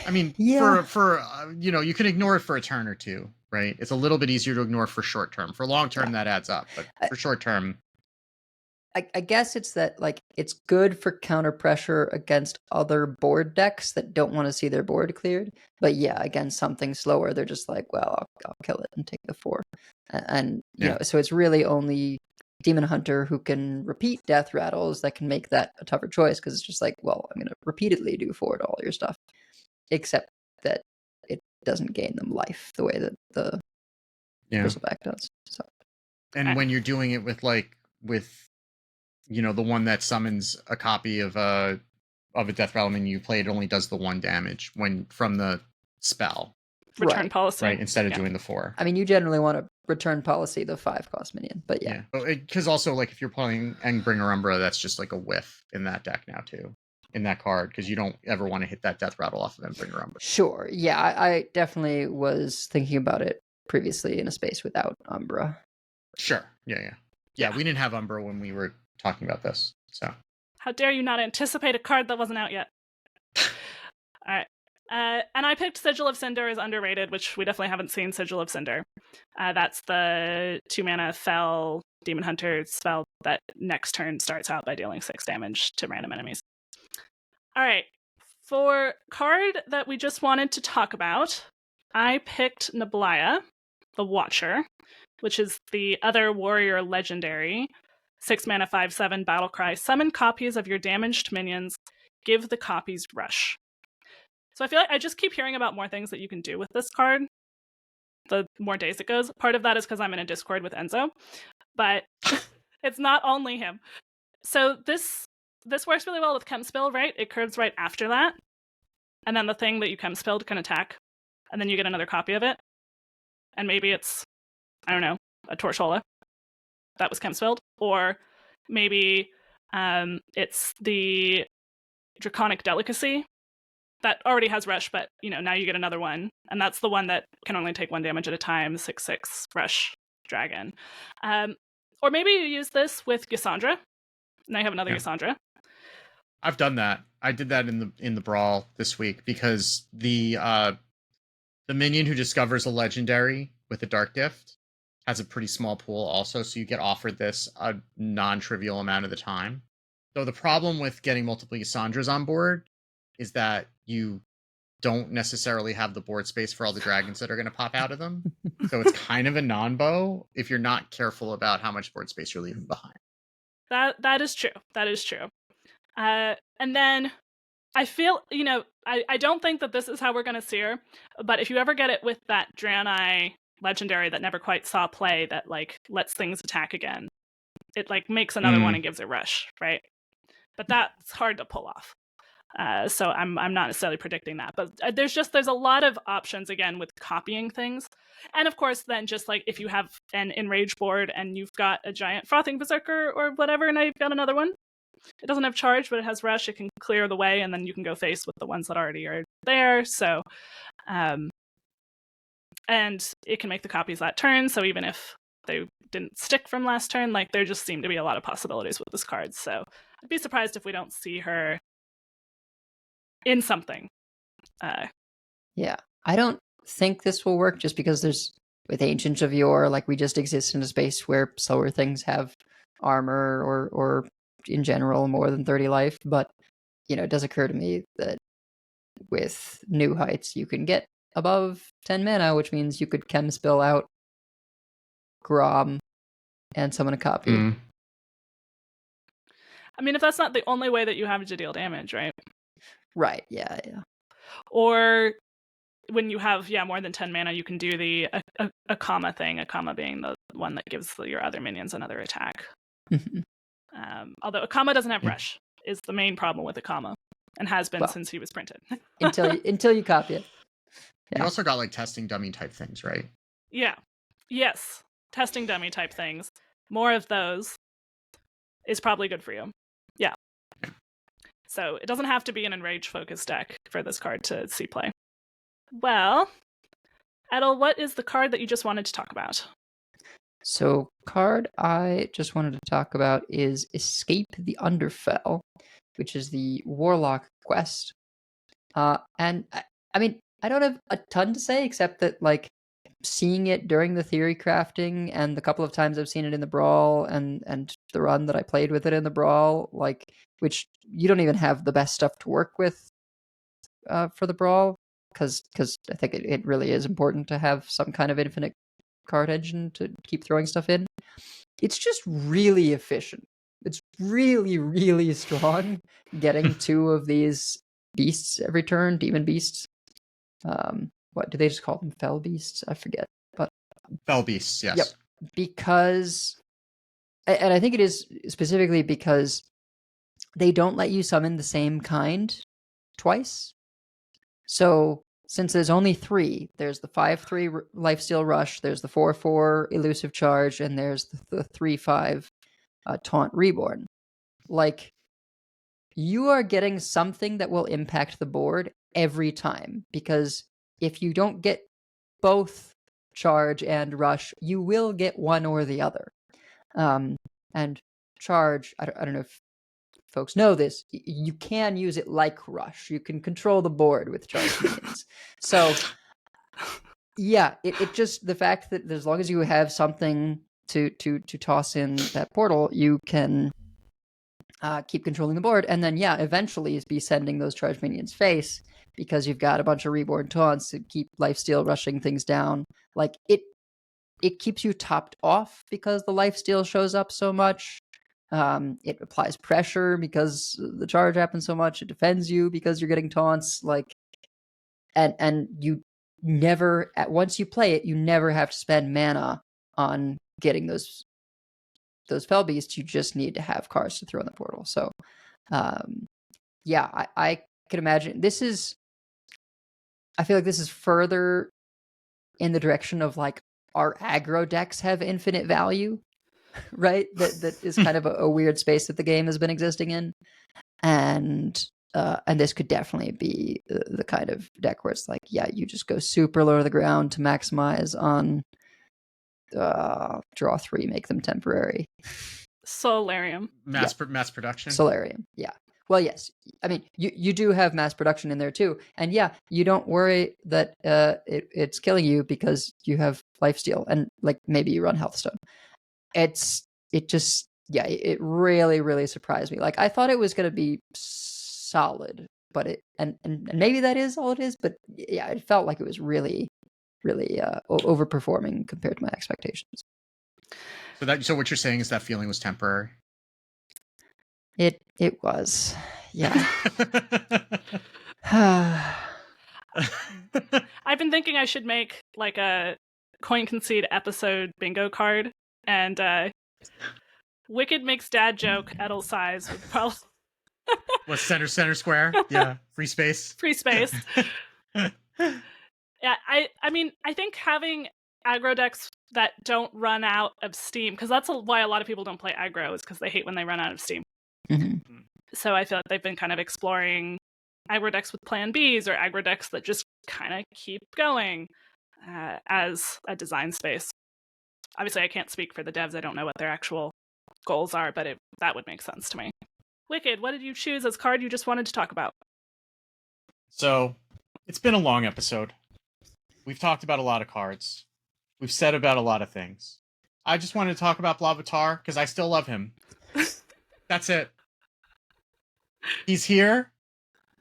I mean,
Yeah.
for you can ignore it for a turn or two, right? It's a little bit easier to ignore for short term. For long term, that adds up, but for short term,
I guess it's that like it's good for counter pressure against other board decks that don't want to see their board cleared. But yeah, against something slower, they're just like, well, I'll kill it and take the 4. And you know, so it's really only Demon Hunter who can repeat Death Rattles that can make that a tougher choice, because it's just like, well, I'm going to repeatedly do 4 to all your stuff, except that it doesn't gain them life the way that the Bristleback does. So,
and when you're doing it with the one that summons a copy of a Death Rattle minion you played, only does the 1 damage from the spell.
Return policy.
Right, instead of doing the 4.
I mean, you generally want to return policy the 5-cost minion, but yeah.
Because also, like, if you're playing Engbringer Umbra, that's just like a whiff in that deck now, too. In that card, because you don't ever want to hit that Death Rattle off of Engbringer Umbra.
Sure, yeah, I definitely was thinking about it previously in a space without Umbra.
Sure, yeah, we didn't have Umbra when we were talking about this, so.
How dare you not anticipate a card that wasn't out yet? All right. And I picked Sigil of Cinder as underrated, which we definitely haven't seen Sigil of Cinder. That's the 2-mana Fel Demon Hunter spell that next turn starts out by dealing 6 damage to random enemies. All right. For card that we just wanted to talk about, I picked Nablaya, the Watcher, which is the other warrior legendary. 6-mana 5/7 Battlecry. Summon copies of your damaged minions. Give the copies rush. So I feel like I just keep hearing about more things that you can do with this card the more days it goes. Part of that is because I'm in a Discord with Enzo, but it's not only him. So this works really well with Chemspill, right? It curves right after that. And then the thing that you Chemspilled can attack. And then you get another copy of it. And maybe it's, I don't know, a Torchola that was Chemspilled. Or maybe it's the Draconic Delicacy that already has Rush, but now you get another one. And that's the one that can only take 1 damage at a time, 6/6 Rush Dragon. Or maybe you use this with Ysandra. Now you have another Ysandra.
I've done that. I did that in the brawl this week because the minion who discovers a legendary with a Dark Gift has a pretty small pool also, so you get offered this a non-trivial amount of the time. So the problem with getting multiple Ysandras on board is that you don't necessarily have the board space for all the dragons that are going to pop out of them. So it's kind of a non-bow if you're not careful about how much board space you're leaving behind.
That is true. That is true. And then I feel, I don't think that this is how we're going to see her, but if you ever get it with that Draenei legendary that never quite saw play that lets things attack again, it makes another one and gives it rush, right? But that's hard to pull off. So I'm not necessarily predicting that, but there's a lot of options again with copying things. And of course, then just if you have an Enrage board and you've got a giant Frothing Berserker or whatever, now you've got another one. It doesn't have charge, but it has rush. It can clear the way, and then you can go face with the ones that already are there. So, and it can make the copies that turn. So even if they didn't stick from last turn, there just seem to be a lot of possibilities with this card. So I'd be surprised if we don't see her in something.
Yeah, I don't think this will work just because with Ancient of Yore, we just exist in a space where slower things have armor or in general more than 30 life. But, it does occur to me that with New Heights, you can get above 10 mana, which means you could chem spell out Grom and summon a copy.
Mm.
I mean, if that's not the only way that you have to deal damage, right?
Right, yeah.
Or when you have more than 10 mana, you can do the a comma thing, a comma being the one that gives your other minions another attack. Although a comma doesn't have rush, is the main problem with a comma, and has been since he was printed.
until you copy it.
You also got like testing dummy type things, right?
Yeah. Yes. Testing dummy type things. More of those is probably good for you. Yeah. So it doesn't have to be an enrage focused deck for this card to see play. Well, Edel, what is the card that you just wanted to talk about?
So, card I just wanted to talk about is Escape the Underfell, which is the Warlock quest. And I mean, I don't have a ton to say except that, like, seeing it during the theory crafting and the couple of times I've seen it in the Brawl and the run that I played with it in the Brawl, like, which you don't even have the best stuff to work with for the Brawl, because I think it really is important to have some kind of infinite card engine to keep throwing stuff in. It's just really efficient. It's really, really strong, getting 2 of these beasts every turn, demon beasts. What do they just call them? Fell beasts? I forget. But
Fell beasts, yes.
Yep. Because, and I think it is specifically because they don't let you summon the same kind twice. So since there's only 3, there's the 5/3 Lifesteal Rush, there's the 4/4 Elusive Charge, and there's the 3/5 Taunt Reborn. Like, you are getting something that will impact the board every time, because if you don't get both Charge and Rush, you will get one or the other. And Charge, I don't know if folks know this, you can use it like Rush. You can control the board with Charge minions. So, yeah, it just, the fact that as long as you have something to toss in that portal, you can keep controlling the board, and then eventually be sending those Charge minions face, because you've got a bunch of Reborn taunts to keep lifesteal rushing things down. Like, it keeps you topped off because the lifesteal shows up so much. It applies pressure because the charge happens so much. It defends you because you're getting taunts. Like, and you never, once you play it, you never have to spend mana on getting those fell beasts. You just need to have cards to throw in the portal. So, I can imagine I feel like this is further in the direction of, like, our aggro decks have infinite value, right? That is kind of a weird space that the game has been existing in, and this could definitely be the kind of deck where it's like, you just go super low to the ground to maximize on draw 3, make them temporary.
Solarium.
Mass production.
Solarium, yeah. Well, yes. I mean, you do have mass production in there too, and you don't worry that it's killing you because you have lifesteal, and like maybe you run Hearthstone. It really, really surprised me. Like, I thought it was going to be solid, but and maybe that is all it is. But it felt like it was really overperforming compared to my expectations.
So what you're saying is that feeling was temporary?
It was, yeah.
I've been thinking I should make like a Coin Concede episode bingo card, and Wicked makes dad joke Edel size with probably
what, center square? Yeah, free space.
Free space. Yeah, I mean, I think having aggro decks that don't run out of steam, because that's why a lot of people don't play aggro, is because they hate when they run out of steam.
Mm-hmm.
So I feel like they've been kind of exploring aggro decks with plan Bs, or aggro decks that just kind of keep going as a design space. Obviously, I can't speak for the devs. I don't know what their actual goals are, but that would make sense to me. Wicked, what did you choose as card you just wanted to talk about?
So, it's been a long episode. We've talked about a lot of cards. We've said about a lot of things. I just wanted to talk about Blavatar because I still love him. That's it. He's here.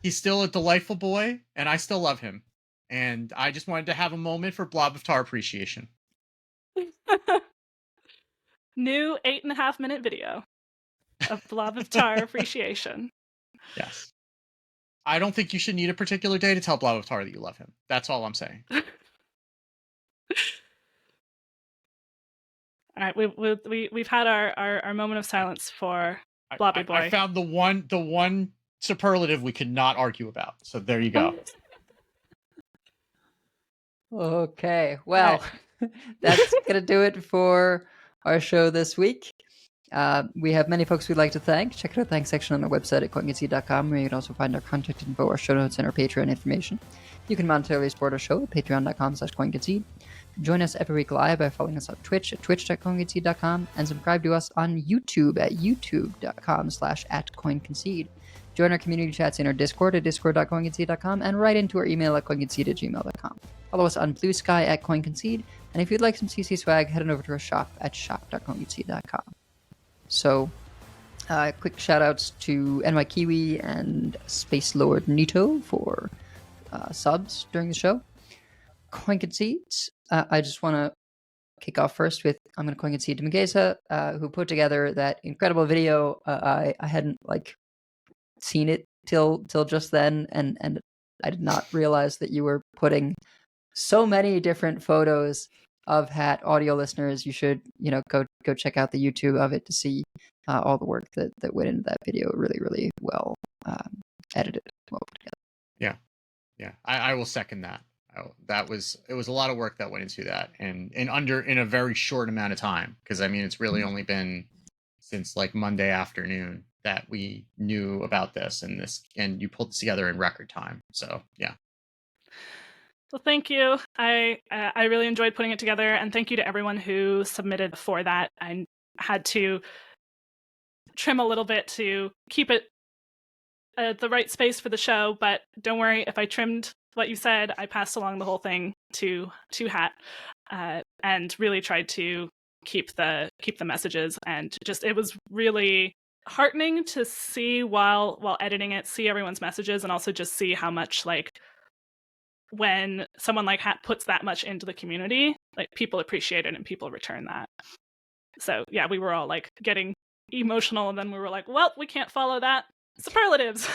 He's still a delightful boy, and I still love him. And I just wanted to have a moment for Blob of Tar appreciation.
New 8.5-minute video of Blob of Tar appreciation.
Yes. I don't think you should need a particular day to tell Blob of Tar that you love him. That's all I'm saying.
All right, we've had our moment of silence for Blobby Boy.
I found the one superlative we could not argue about. So there you go.
Okay, well, that's going to do it for our show this week. We have many folks we'd like to thank. Check out the thanks section on our website at concede.com, where you can also find our contact info, our show notes, and our Patreon information. You can monetarily support our show at patreon.com/coinconcede. Join us every week live by following us on Twitch at twitch.coinconcede.com, and subscribe to us on YouTube at youtube.com/@coinconcede. Join our community chats in our Discord at discord.coinconcede.com, and write into our email at coinconcede@gmail.com. Follow us on Blue Sky at coinconcede, and if you'd like some CC swag, head on over to our shop at shop.coinconcede.com. So, quick shout outs to NY Kiwi and Space Lord Nito for subs during the show. Coin Concedes. I just want to kick off first with I'm going to coin concede to Magesa, who put together that incredible video. I hadn't seen it till just then, and I did not realize that you were putting so many different photos of Hat. Audio listeners, you should go check out the YouTube of it to see all the work that went into that video. Really well edited, well put together.
Yeah, I will second that. It was a lot of work that went into that, and in a very short amount of time, because I mean it's really only been since Monday afternoon that we knew about this, and you pulled this together in record time. So yeah.
Well, thank you. I really enjoyed putting it together, and thank you to everyone who submitted for that. I had to trim a little bit to keep it at the right space for the show, but don't worry, if I trimmed what you said, I passed along the whole thing to Hat, and really tried to keep the messages, and just it was really heartening to see while editing it, see everyone's messages, and also just see how much when someone like Hat puts that much into the community, people appreciate it and people return that. So yeah, we were all getting emotional, and then we were like, well, we can't follow that. Superlatives.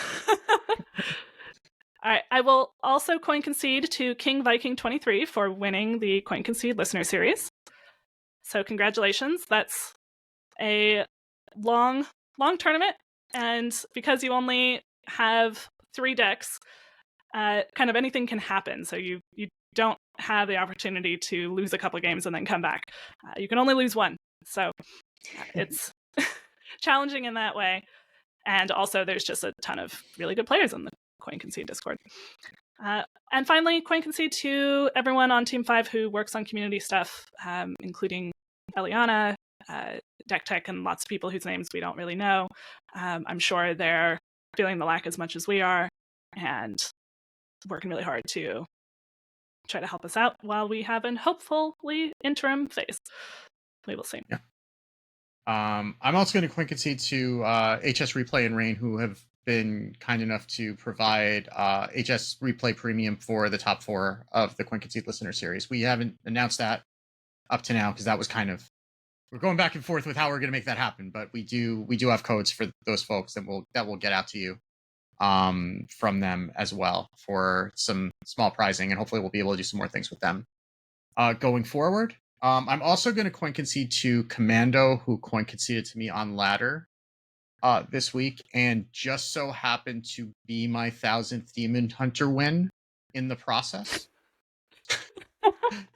All right, I will also coin concede to King Viking 23 for winning the Coin Concede Listener Series. So congratulations. That's a long tournament, and because you only have 3 decks, kind of anything can happen. So you don't have the opportunity to lose a couple of games and then come back. You can only lose one. So it's challenging in that way. And also there's just a ton of really good players in the Coin Concede Discord. And finally, Coin Concede to everyone on Team 5 who works on community stuff, including Eliana, Deck Tech, and lots of people whose names we don't really know. I'm sure they're feeling the lack as much as we are, and working really hard to try to help us out while we have an hopefully interim phase. We will see.
Yeah. I'm also going to coin concede to HS Replay and Rain, who have been kind enough to provide HS Replay Premium for the top 4 of the Coin Concede Listener Series. We haven't announced that up to now because that was we're going back and forth with how we're going to make that happen, but we do have codes for those folks that will get out to you from them as well for some small prizing, and hopefully we'll be able to do some more things with them going forward. I'm also going to coin concede to Commando, who coin conceded to me on ladder this week, and just so happened to be my 1000th Demon Hunter win in the process.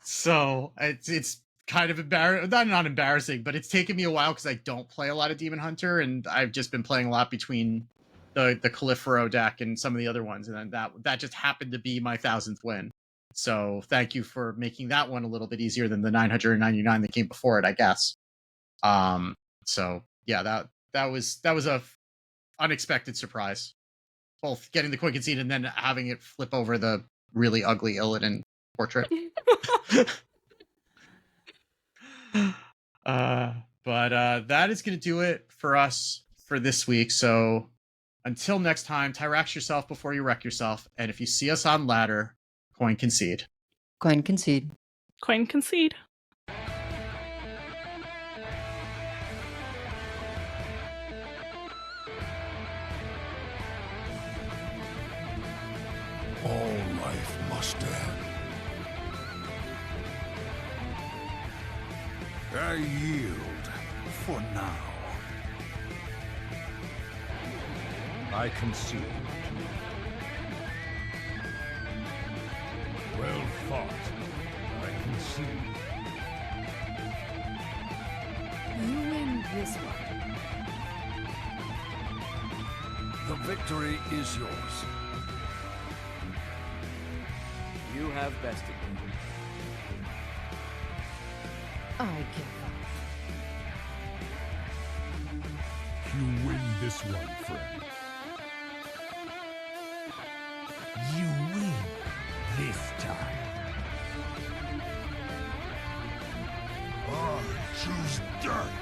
So it's kind of not embarrassing, but it's taken me a while because I don't play a lot of Demon Hunter, and I've just been playing a lot between the Califero deck and some of the other ones, and then that just happened to be my 1000th win. So thank you for making that one a little bit easier than the 999 that came before it, I guess. So yeah, that was a unexpected surprise, both getting the Coin Concede and then having it flip over the really ugly Illidan portrait. But that is going to do it for us for this week. So Until next time, Tyrax yourself before you wreck yourself. And if you see us on ladder, coin concede.
Coin concede.
Coin concede.
All life must end. I yield for now. I concede. Well fought. I concede.
You win this one.
The victory is yours.
You have bested me.
I give up.
You win this one, friend. You win this time. I choose death.